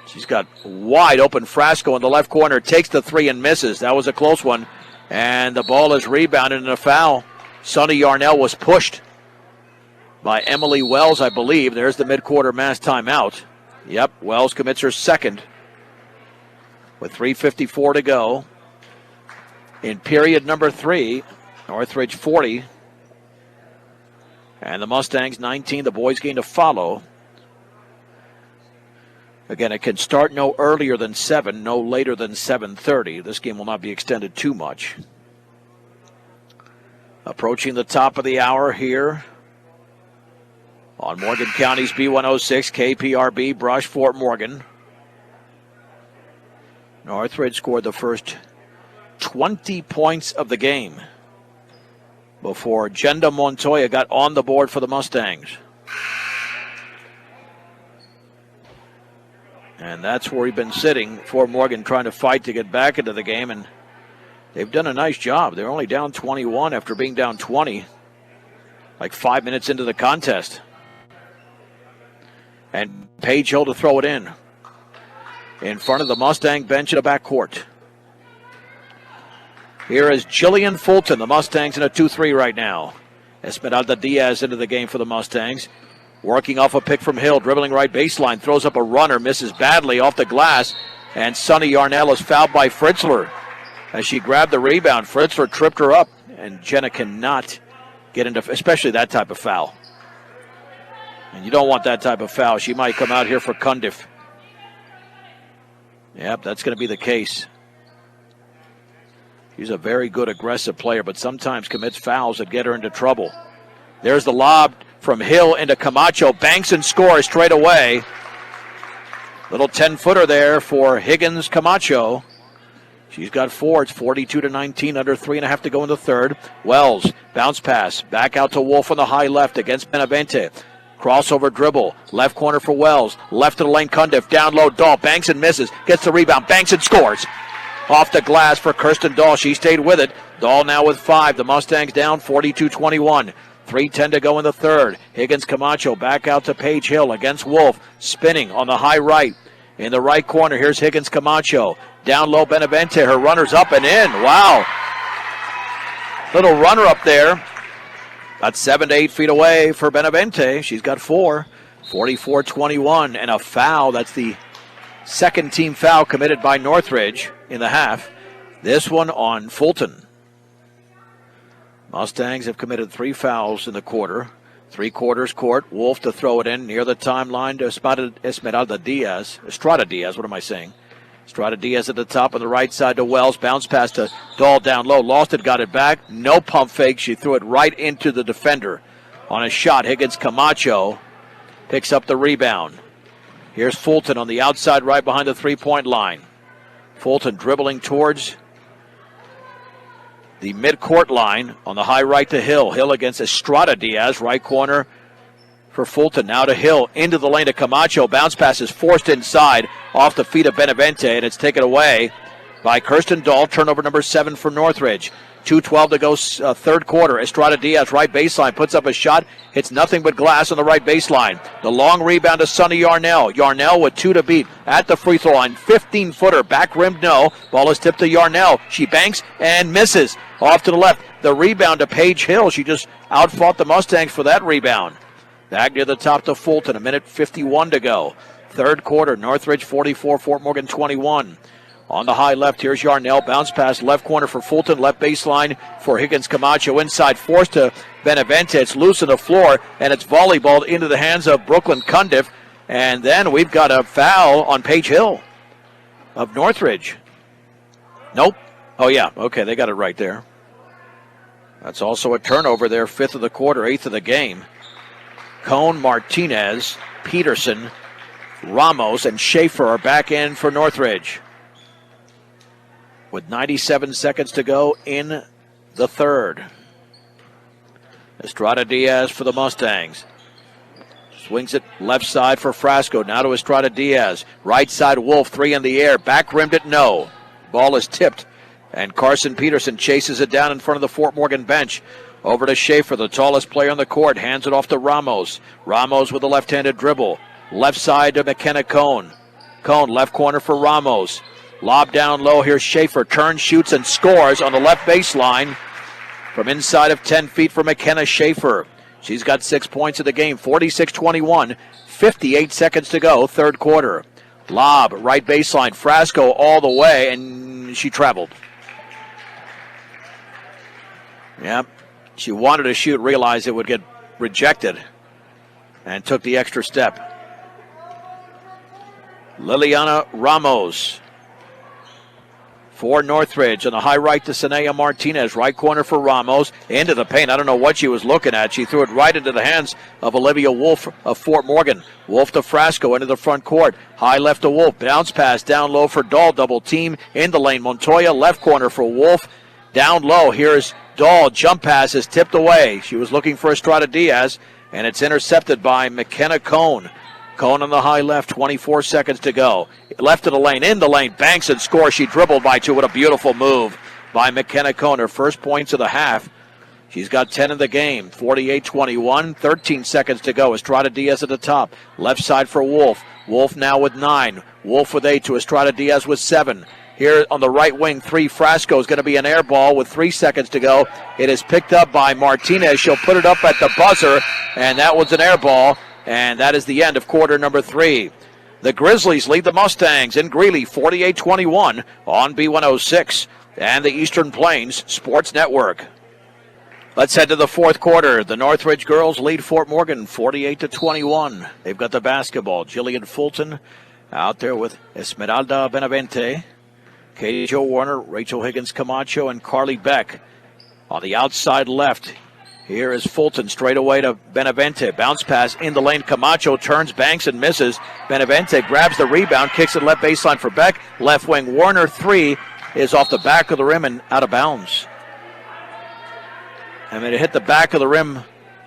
She's got wide open Frasco in the left corner. Takes the three and misses. That was a close one. And the ball is rebounded in a foul. Sonny Yarnell was pushed by Emily Wells, I believe. There's the mid-quarter mass timeout. Yep, Wells commits her second with 3:54 to go. In period number 3, Northridge 40. And the Mustangs 19. The boys gain to follow. Again, it can start no earlier than 7, no later than 7:30. This game will not be extended too much. Approaching the top of the hour here on Morgan County's B106, KPRB, Brush, Fort Morgan. Northridge scored the first 20 points of the game before Jenda Montoya got on the board for the Mustangs. And that's where we've been sitting. Fort Morgan trying to fight to get back into the game, and they've done a nice job. They're only down 21 after being down 20, like 5 minutes into the contest. And Paige Hill to throw it in front of the Mustang bench in the backcourt. Here is Jillian Fulton. The Mustangs in a 2-3 right now. Esmeralda Diaz into the game for the Mustangs. Working off a pick from Hill, dribbling right baseline, throws up a runner, misses badly off the glass, and Sonny Yarnell is fouled by Fritzler. As she grabbed the rebound, Fritzler tripped her up, and Jenna cannot get into, especially that type of foul. And you don't want that type of foul. She might come out here for Cundiff. Yep, that's going to be the case. She's a very good aggressive player, but sometimes commits fouls that get her into trouble. There's the lob from Hill into Camacho. Banks and scores straight away. Little 10-footer there for Higgins Camacho. She's got 4. It's 42-19, under 3.5 to go in the third. Wells, bounce pass, back out to Wolf on the high left against Benavente. Crossover dribble, left corner for Wells. Left to the lane, Cundiff, down low, Dahl, banks and misses. Gets the rebound, banks and scores. Off the glass for Kirsten Dahl. She stayed with it. Dahl now with 5. The Mustangs down 42-21. 3:10 to go in the third. Higgins Camacho back out to Paige Hill against Wolf. Spinning on the high right. In the right corner, here's Higgins Camacho. Down low, Benavente. Her runner's up and in. Wow. Little runner up there. About 7 to 8 feet away for Benavente. She's got 4. 44-21. And a foul. That's the second team foul committed by Northridge in the half. This one on Fulton. Mustangs have committed 3 fouls in the quarter. 3/4 court. Wolf to throw it in near the timeline to Esmeralda Diaz. Estrada Diaz, what am I saying? Estrada Diaz at the top on the right side to Wells. Bounce pass to Dahl down low. Lost it, got it back. No pump fake. She threw it right into the defender on a shot. Higgins Camacho picks up the rebound. Here's Fulton on the outside right behind the three-point line. Fulton dribbling towards the mid-court line on the high right to Hill. Hill against Estrada Diaz, right corner for Fulton. Now to Hill, into the lane to Camacho. Bounce pass is forced inside off the feet of Benavente, and it's taken away by Kirsten Dahl. Turnover number 7 for Northridge. 2:12 to go, third quarter. Estrada Diaz, right baseline, puts up a shot. Hits nothing but glass on the right baseline. The long rebound to Sonny Yarnell. Yarnell with 2 to beat at the free throw line. 15-footer, back rimmed no. Ball is tipped to Yarnell. She banks and misses. Off to the left. The rebound to Paige Hill. She just outfought the Mustangs for that rebound. Back near the top to Fulton. 1:51 to go. Third quarter. Northridge 44, Fort Morgan 21. On the high left, here's Yarnell. Bounce pass left corner for Fulton. Left baseline for Higgins Camacho. Inside, forced to Benavente. It's loose on the floor, and it's volleyballed into the hands of Brooklyn Cundiff. And then we've got a foul on Paige Hill of Northridge. Nope. Oh, yeah. Okay, they got it right there. That's also a turnover there. 5th of the quarter, 8th of the game. Cone, Martinez, Peterson, Ramos, and Schaefer are back in for Northridge. With 97 seconds to go in the third. Estrada Diaz for the Mustangs. Swings it left side for Frasco. Now to Estrada Diaz. Right side, Wolf, 3 in the air. Back rimmed it, no. Ball is tipped, and Carson Peterson chases it down in front of the Fort Morgan bench. Over to Schaefer, the tallest player on the court. Hands it off to Ramos. Ramos with a left-handed dribble. Left side to McKenna Cone. Cone, left corner for Ramos. Lob down low. Here's Schaefer. Turns, shoots, and scores on the left baseline from inside of 10 feet for McKenna Schaefer. She's got 6 points in the game. 46-21. 58 seconds to go, third quarter. Lob, right baseline. Frasco all the way, and she traveled. Yep. She wanted to shoot, realized it would get rejected, and took the extra step. Liliana Ramos for Northridge on the high right to Sanaya Martinez. Right corner for Ramos. Into the paint. I don't know what she was looking at. She threw it right into the hands of Olivia Wolf of Fort Morgan. Wolf to Frasco into the front court. High left to Wolf. Bounce pass down low for Dahl. Double team in the lane. Montoya left corner for Wolf. Down low. Here's Dahl. Jump pass is tipped away. She was looking for Estrada Diaz, and it's intercepted by McKenna Cone. Cone on the high left, 24 seconds to go. Left of the lane, in the lane, banks and scores. She dribbled by 2. What a beautiful move by McKenna Cone. Her first points of the half. She's got 10 in the game. 48-21, 13 seconds to go. Estrada Diaz at the top. Left side for Wolf. Wolf now with 9. Wolf with 8 to Estrada Diaz with 7. Here on the right wing, 3, Frasco is going to be an air ball with 3 seconds to go. It is picked up by Martinez. She'll put it up at the buzzer, and that was an air ball. And that is the end of quarter number 3. The Grizzlies lead the Mustangs in Greeley 48-21 on B106 and the Eastern Plains Sports Network. Let's head to the fourth quarter. The Northridge girls lead Fort Morgan 48-21. They've got the basketball. Jillian Fulton out there with Esmeralda Benavente, Katie Jo Warner, Rachel Higgins Camacho, and Carly Beck. On the outside left, here is Fulton straight away to Benavente. Bounce pass in the lane. Camacho turns, banks, and misses. Benavente grabs the rebound, kicks it left baseline for Beck. Left wing Warner, 3 is off the back of the rim and out of bounds. I mean, it hit the back of the rim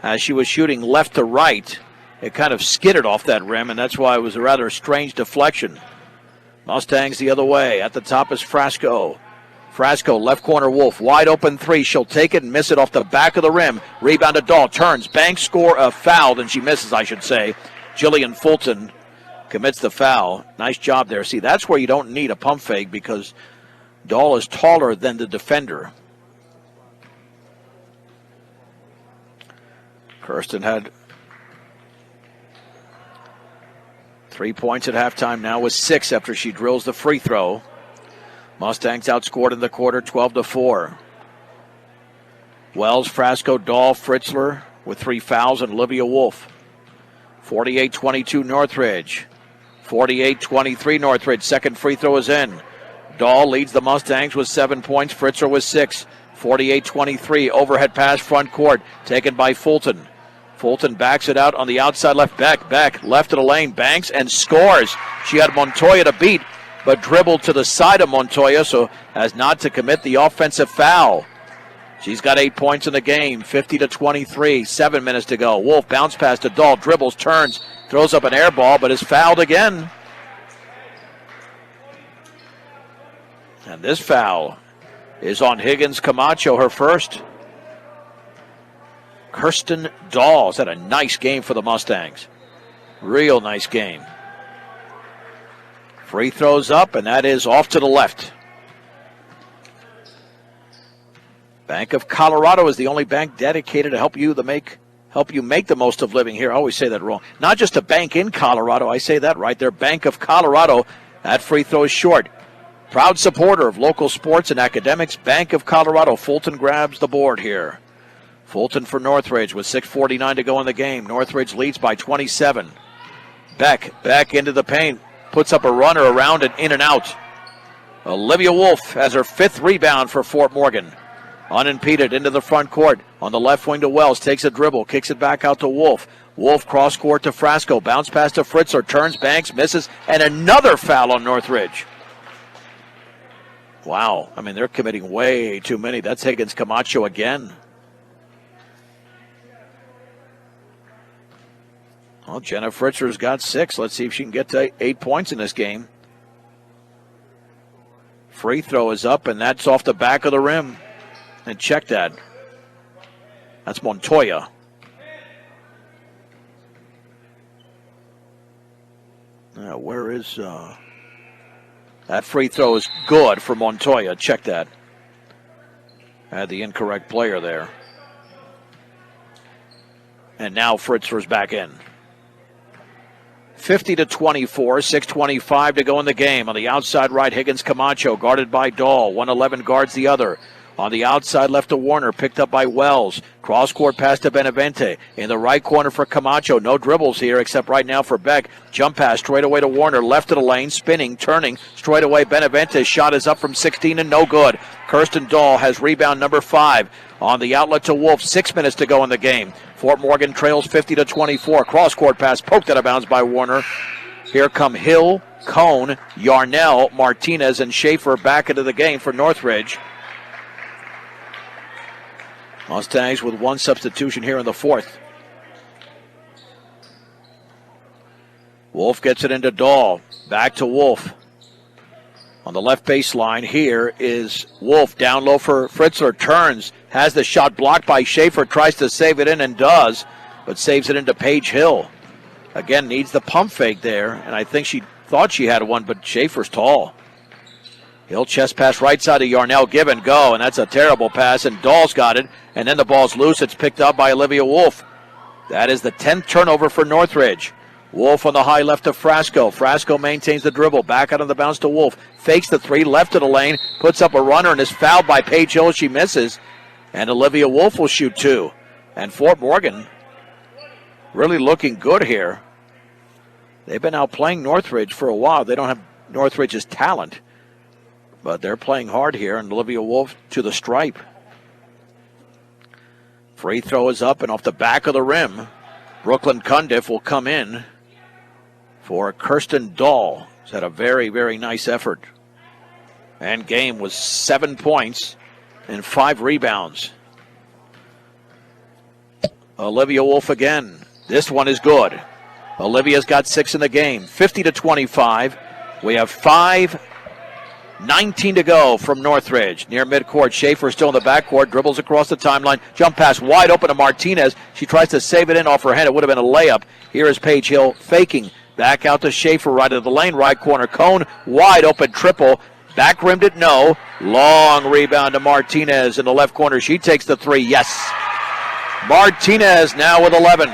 as she was shooting left to right. It kind of skidded off that rim, and that's why it was a rather strange deflection. Mustangs the other way. At the top is Frasco. Frasco, left corner, Wolf, wide open 3. She'll take it and miss it off the back of the rim. Rebound to Dahl, turns, banks, score, fouled, and she misses, I should say. Jillian Fulton commits the foul. Nice job there. See, that's where you don't need a pump fake because Dahl is taller than the defender. Kirsten had 3 points at halftime, now with 6 after she drills the free throw. Mustangs outscored in the quarter 12-4. Wells, Frasco, Dahl, Fritzler with 3 fouls, and Olivia Wolf. 48-22 Northridge. 48-23 Northridge. Second free throw is in. Dahl leads the Mustangs with 7 points. Fritzler with 6. 48-23. Overhead pass front court taken by Fulton. Fulton backs it out on the outside left. Beck left of the lane. Banks and scores. She had Montoya to beat, but dribbled to the side of Montoya so as not to commit the offensive foul. She's got 8 points in the game, 50-23, 7 minutes to go. Wolf bounce pass to Dahl, dribbles, turns, throws up an air ball, but is fouled again. And this foul is on Higgins Camacho, her first. Kirsten Dahl has had a nice game for the Mustangs. Real nice game. Free throws up, and that is off to the left. Bank of Colorado is the only bank dedicated to help you make the most of living here. I always say that wrong. Not just a bank in Colorado. I say that right there. Bank of Colorado. That free throw is short. Proud supporter of local sports and academics. Bank of Colorado. Fulton grabs the board here. Fulton for Northridge with 6:49 to go in the game. Northridge leads by 27. Beck back into the paint. Puts up a runner around and in and out. Olivia Wolf has her 5th rebound for Fort Morgan. Unimpeded into the front court. On the left wing to Wells. Takes a dribble. Kicks it back out to Wolf. Wolf cross court to Frasco. Bounce pass to Fritzler. Turns, banks, misses. And another foul on Northridge. Wow. I mean, they're committing way too many. That's Higgins Camacho again. Well, Jenna Fritzer's got 6. Let's see if she can get to 8 points in this game. Free throw is up, and that's off the back of the rim. And check that. That's Montoya. Now, where is... that free throw is good for Montoya. Check that. Had the incorrect player there. And now Fritzer's back in. 50-24, 6:25 to go in the game. On the outside right, Higgins Camacho, guarded by Dahl. 111 guards the other. On the outside left to Warner, picked up by Wells. Cross-court pass to Benavente. In the right corner for Camacho. No dribbles here except right now for Beck. Jump pass straight away to Warner. Left of the lane, spinning, turning. Straight away, Benavente's shot is up from 16 and no good. Kirsten Dahl has rebound number 5. On the outlet to Wolf, 6 minutes to go in the game. Fort Morgan trails 50-24. Cross-court pass poked out of bounds by Warner. Here come Hill, Cone, Yarnell, Martinez, and Schaefer back into the game for Northridge. Mustangs with 1 substitution here in the 4th. Wolf gets it into Dahl. Back to Wolf. On the left baseline, here is Wolf. Down low for Fritzler. Turns. Has the shot blocked by Schaefer. Tries to save it in and does. But saves it into Paige Hill. Again, needs the pump fake there. And I think she thought she had one, but Schaefer's tall. Hill chest pass right side to Yarnell. Give and go. And that's a terrible pass. And Dahl's got it. And then the ball's loose. It's picked up by Olivia Wolf. That is the 10th turnover for Northridge. Wolf on the high left to Frasco. Frasco maintains the dribble. Back out of the bounce to Wolf. Fakes the 3, left of the lane. Puts up a runner and is fouled by Paige Hill. She misses. And Olivia Wolf will shoot 2. And Fort Morgan really looking good here. They've been outplaying Northridge for a while. They don't have Northridge's talent. But they're playing hard here. And Olivia Wolf to the stripe. Free throw is up and off the back of the rim. Brooklyn Cundiff will come in for Kirsten Dahl. He's had a very, very nice effort. And game was 7 points and 5 rebounds. Olivia Wolf again. This one is good. Olivia's got 6 in the game. 50-25. We have 5:19 to go from Northridge. Near midcourt, Schaefer still in the backcourt. Dribbles across the timeline. Jump pass wide open to Martinez. She tries to save it in off her head. It would have been a layup. Here is Paige Hill faking. Back out to Schaefer, right of the lane, right corner. Cone, wide open triple. Back rimmed it, no. Long rebound to Martinez in the left corner. She takes the 3, yes. Martinez now with 11.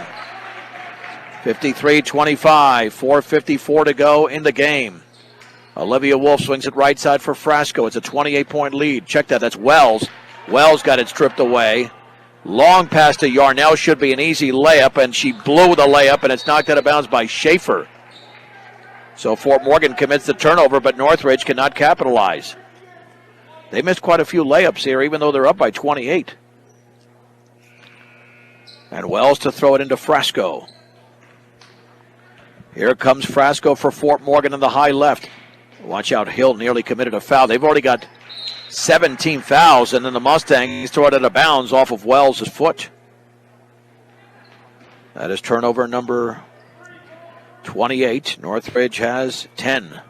53-25, 4:54 to go in the game. Olivia Wolf swings it right side for Frasco. It's a 28-point lead. Check that, that's Wells. Wells got it stripped away. Long pass to Yarnell, should be an easy layup, and she blew the layup, and it's knocked out of bounds by Schaefer. So Fort Morgan commits the turnover, but Northridge cannot capitalize. They missed quite a few layups here, even though they're up by 28. And Wells to throw it into Frasco. Here comes Frasco for Fort Morgan in the high left. Watch out, Hill nearly committed a foul. They've already got 17 fouls, and then the Mustangs throw it out of bounds off of Wells' foot. That is turnover number 28. Northridge has 10.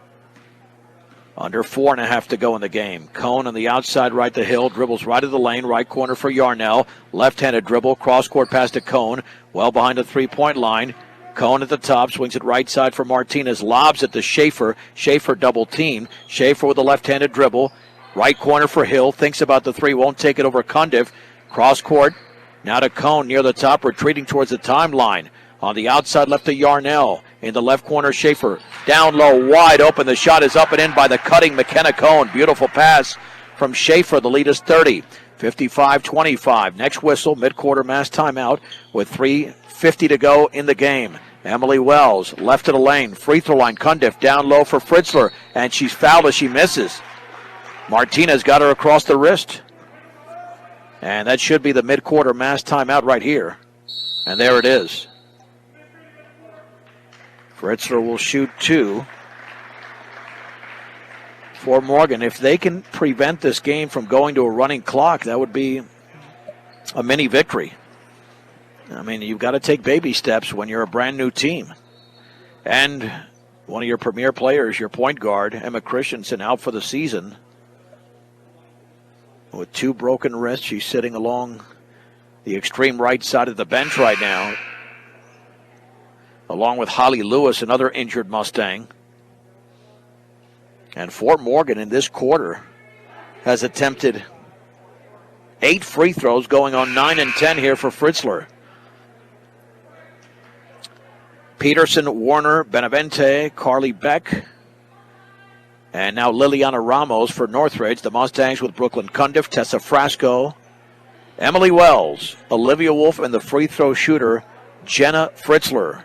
Under 4.5 to go in the game. Cone on the outside right to Hill. Dribbles right of the lane. Right corner for Yarnell. Left-handed dribble. Cross-court pass to Cone. Well behind the three-point line. Cone at the top. Swings it right side for Martinez. Lobs it to Schaefer. Schaefer double team. Schaefer with a left-handed dribble. Right corner for Hill. Thinks about the 3. Won't take it over Cundiff. Cross-court. Now to Cone near the top. Retreating towards the timeline. On the outside left to Yarnell. In the left corner, Schaefer. Down low, wide open. The shot is up and in by the cutting McKenna Cone. Beautiful pass from Schaefer. The lead is 30. 55-25. Next whistle, mid-quarter mass timeout with 3:50 to go in the game. Emily Wells, left of the lane. Free throw line, Cundiff. Down low for Fritzler. And she's fouled as she misses. Martinez got her across the wrist. And that should be the mid-quarter mass timeout right here. And there it is. Fritzler will shoot 2. For Morgan, if they can prevent this game from going to a running clock, that would be a mini victory. I mean, you've got to take baby steps when you're a brand new team. And one of your premier players, your point guard, Emma Christensen, out for the season with 2 broken wrists. She's sitting along the extreme right side of the bench right now, along with Holly Lewis, another injured Mustang. And Fort Morgan in this quarter has attempted 8 free throws, going on 9 and 10 here for Fritzler. Peterson, Warner, Benavente, Carly Beck, and now Liliana Ramos for Northridge. The Mustangs with Brooklyn Cundiff, Tessa Frasco, Emily Wells, Olivia Wolf, and the free throw shooter, Jenna Fritzler,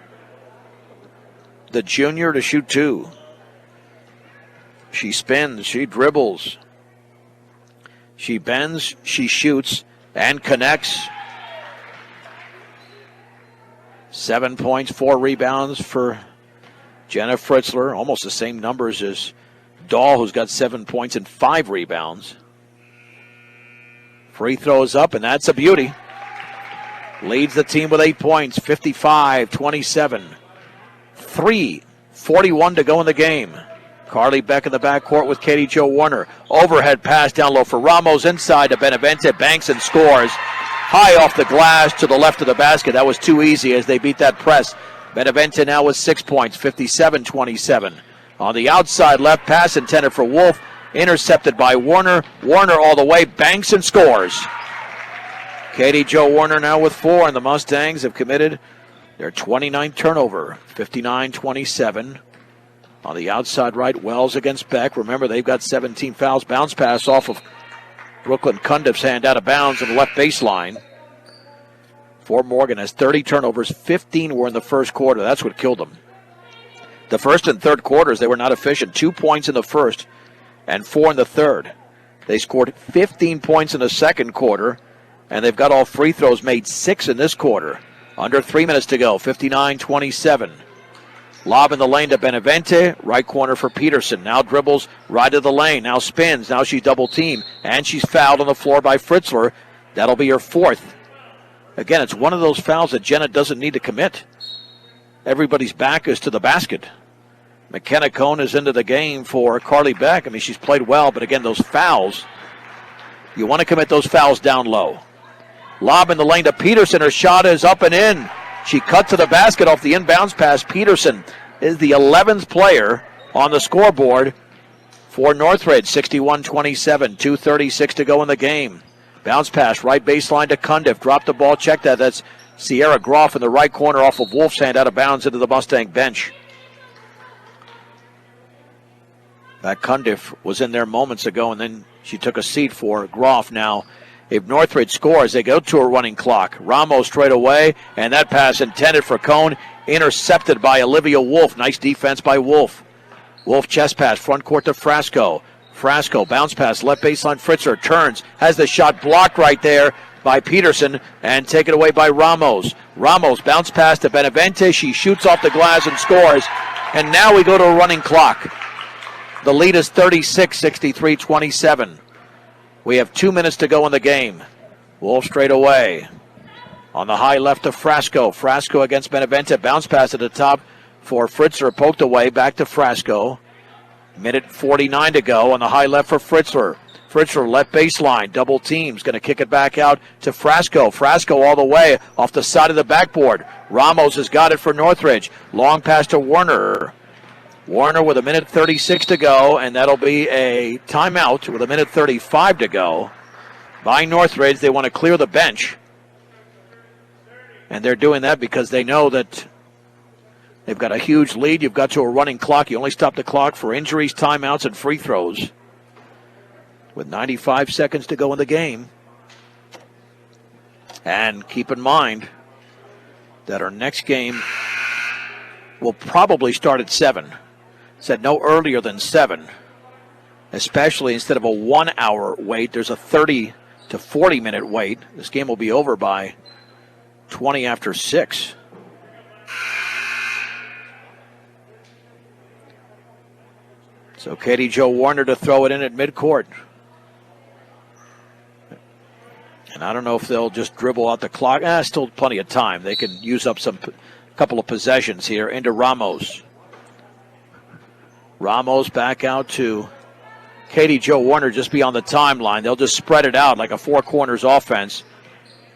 the junior, to shoot 2. She spins, she dribbles, she bends, she shoots, and connects. 7 points, 4 rebounds for Jenna Fritzler. Almost the same numbers as Dahl, who's got 7 points and 5 rebounds. Free throws up, and that's a beauty. Leads the team with 8 points, 55-27. 3:41 to go in the game. Carly Beck in the backcourt with Katie Jo Warner. Overhead pass down low for Ramos, inside to Benavente, banks and scores. High off the glass to the left of the basket. That was too easy as they beat that press. Benavente now with 6 points, 57-27. On the outside left, pass intended for Wolf, intercepted by Warner. Warner all the way, banks and scores. Katie Jo Warner now with 4, and the Mustangs have committed their 29th turnover, 59-27. On the outside right, Wells against Beck. Remember, they've got 17 fouls. Bounce pass off of Brooklyn Cundiff's hand out of bounds on the left baseline. Fort Morgan has 30 turnovers. 15 were in the first quarter. That's what killed them. The first and third quarters, they were not efficient. 2 points in the first and 4 in the third. They scored 15 points in the second quarter, and they've got all free throws made, 6 in this quarter. Under 3 minutes to go, 59-27. Lob in the lane to Benavente, right corner for Peterson. Now dribbles right of the lane, now spins, now she's double teamed, and she's fouled on the floor by Fritzler. That'll be her 4th. Again, it's one of those fouls that Jenna doesn't need to commit. Everybody's back is to the basket. McKenna Cone is into the game for Carly Beck. I mean, she's played well, but again, those fouls, you want to commit those fouls down low. Lob in the lane to Peterson. Her shot is up and in. She cut to the basket off the inbounds pass. Peterson is the 11th player on the scoreboard for Northridge. 61-27, 2:36 to go in the game. Bounce pass, right baseline to Cundiff. Drop the ball, check that. That's Sierra Groff in the right corner off of Wolf's hand, out of bounds into the Mustang bench. That Cundiff was in there moments ago, and then she took a seat for Groff now. If Northridge scores, they go to a running clock. Ramos straight away, and that pass intended for Cone, intercepted by Olivia Wolf. Nice defense by Wolf. Wolf chest pass, front court to Frasco. Frasco, bounce pass, left baseline. Fritzler turns, has the shot blocked right there by Peterson, and taken away by Ramos. Ramos, bounce pass to Benavente. She shoots off the glass and scores. And now we go to a running clock. The lead is 36, 63-27. We have 2 minutes to go in the game. Wolf straight away. On the high left to Frasco. Frasco against Benavente. Bounce pass at the top for Fritzler. Poked away. Back to Frasco. Minute 49 to go on the high left for Fritzler. Fritzler left baseline. Double teams. Going to kick it back out to Frasco. Frasco all the way off the side of the backboard. Ramos has got it for Northridge. Long pass to Warner. Warner with a minute 36 to go, and that'll be a timeout with a minute 35 to go by Northridge. They want to clear the bench, and they're doing that because they know that they've got a huge lead. You've got to a running clock. You only stop the clock for injuries, timeouts, and free throws. With 95 seconds to go in the game. And keep in mind that our next game will probably start at 7. Said no earlier than 7, especially instead of a 1 hour wait, there's a 30 to 40 minute wait. This game will be over by 20 after 6. So Katie Jo Warner to throw it in at midcourt. And I don't know if they'll just dribble out the clock. Still plenty of time. They can use up some couple of possessions here into Ramos. Ramos back out to Katie Jo Warner just beyond the timeline. They'll just spread it out like a four corners offense.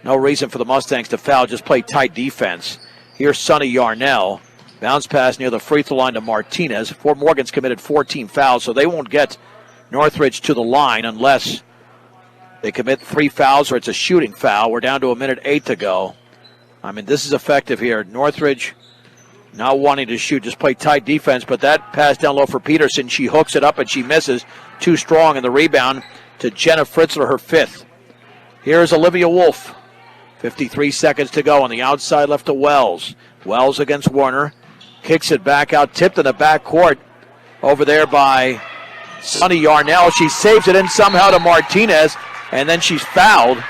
No reason for the Mustangs to foul. Just play tight defense. Here's Sonny Yarnell. Bounce pass near the free throw line to Martinez. Fort Morgan's committed 14 fouls, so they won't get Northridge to the line unless they commit 3 fouls or it's a shooting foul. We're down to 1:08 to go. I mean, this is effective here. Northridge not wanting to shoot, just play tight defense, but that pass down low for Peterson. She hooks it up and she misses. Too strong in the rebound to Jenna Fritzler, her 5th. Here's Olivia Wolf. 53 seconds to go on the outside left to Wells. Wells against Warner. Kicks it back out, tipped in the backcourt. Over there by Sonny Yarnell. She saves it in somehow to Martinez, and then she's fouled.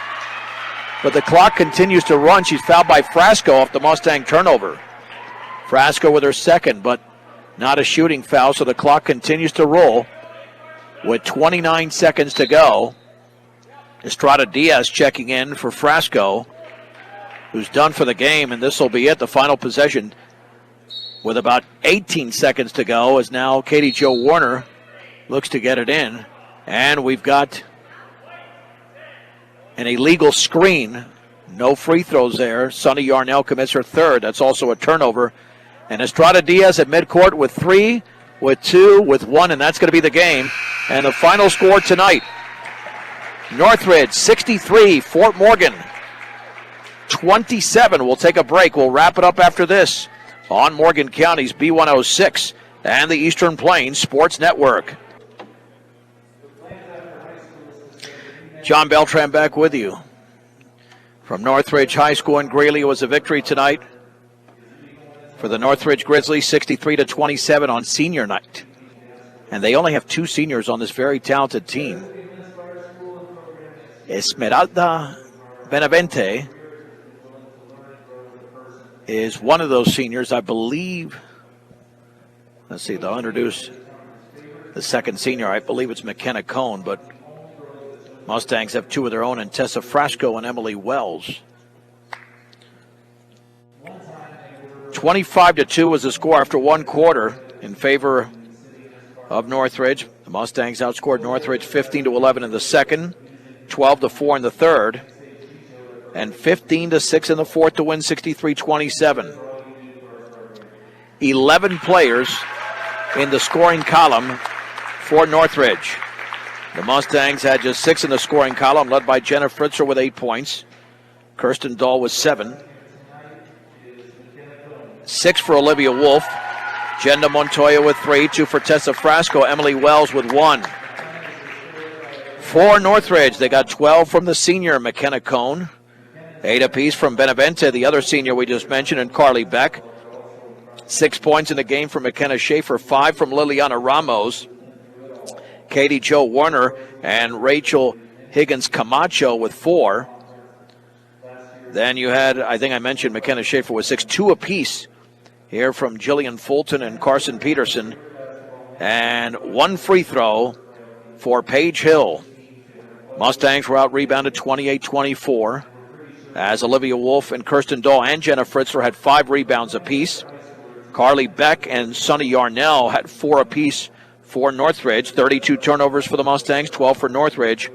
But the clock continues to run. She's fouled by Frasco off the Mustang turnover. Frasco with her 2nd, but not a shooting foul, so the clock continues to roll with 29 seconds to go. Estrada Diaz checking in for Frasco, who's done for the game, and this will be it. The final possession with about 18 seconds to go as now Katie Jo Warner looks to get it in. And we've got an illegal screen. No free throws there. Sonny Yarnell commits her 3rd. That's also a turnover. And Estrada Diaz at midcourt with 3, with 2, with 1, and that's going to be the game. And the final score tonight, Northridge 63, Fort Morgan 27. We'll take a break. We'll wrap it up after this on Morgan County's B106 and the Eastern Plains Sports Network. John Beltran back with you from Northridge High School in Greeley. It was a victory tonight for the Northridge Grizzlies, 63-27 on senior night. And they only have 2 seniors on this very talented team. Esmeralda Benavente is one of those seniors, I believe. Let's see, they'll introduce the 2nd senior. I believe it's McKenna Cohn, but Mustangs have 2 of their own, and Tessa Frasco and Emily Wells. 25-2 was the score after 1 quarter in favor of Northridge. The Mustangs outscored Northridge 15-11 in the 2nd, 12-4 in the 3rd, and 15-6 in the 4th to win 63-27. 11 players in the scoring column for Northridge. The Mustangs had just 6 in the scoring column, led by Jenna Fritzler with 8 points. Kirsten Dahl with 7. 6 for Olivia Wolf. Jenda Montoya with 3. 2 for Tessa Frasco. Emily Wells with 1. For Northridge, they got 12 from the senior McKenna Cohn. 8 apiece from Benavente, the other senior we just mentioned, and Carly Beck. 6 points in the game from McKenna Schaefer. 5 from Liliana Ramos. Katie Jo Warner and Rachel Higgins Camacho with 4. Then you had, I think I mentioned McKenna Schaefer with 6. 2 apiece here from Jillian Fulton and Carson Peterson. And 1 free throw for Paige Hill. Mustangs were out rebounded 28-24 as Olivia Wolf and Kirsten Dahl and Jenna Fritzler had 5 rebounds apiece. Carly Beck and Sonny Yarnell had 4 apiece for Northridge. 32 turnovers for the Mustangs, 12 for Northridge.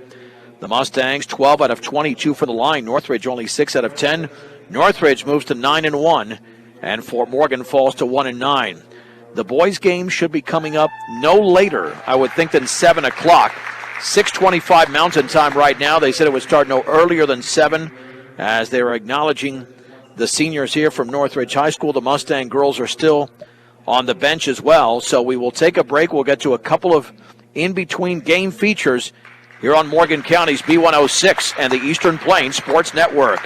The Mustangs 12 out of 22 for the line. Northridge only 6 out of 10. Northridge moves to 9-1, and Fort Morgan falls to 1-9. The boys' game should be coming up no later, I would think, than 7 o'clock. 6:25 Mountain Time right now. They said it would start no earlier than 7 as they were acknowledging the seniors here from Northridge High School. The Mustang girls are still on the bench as well. So we will take a break. We'll get to a couple of in-between game features here on Morgan County's B106 and the Eastern Plains Sports Network.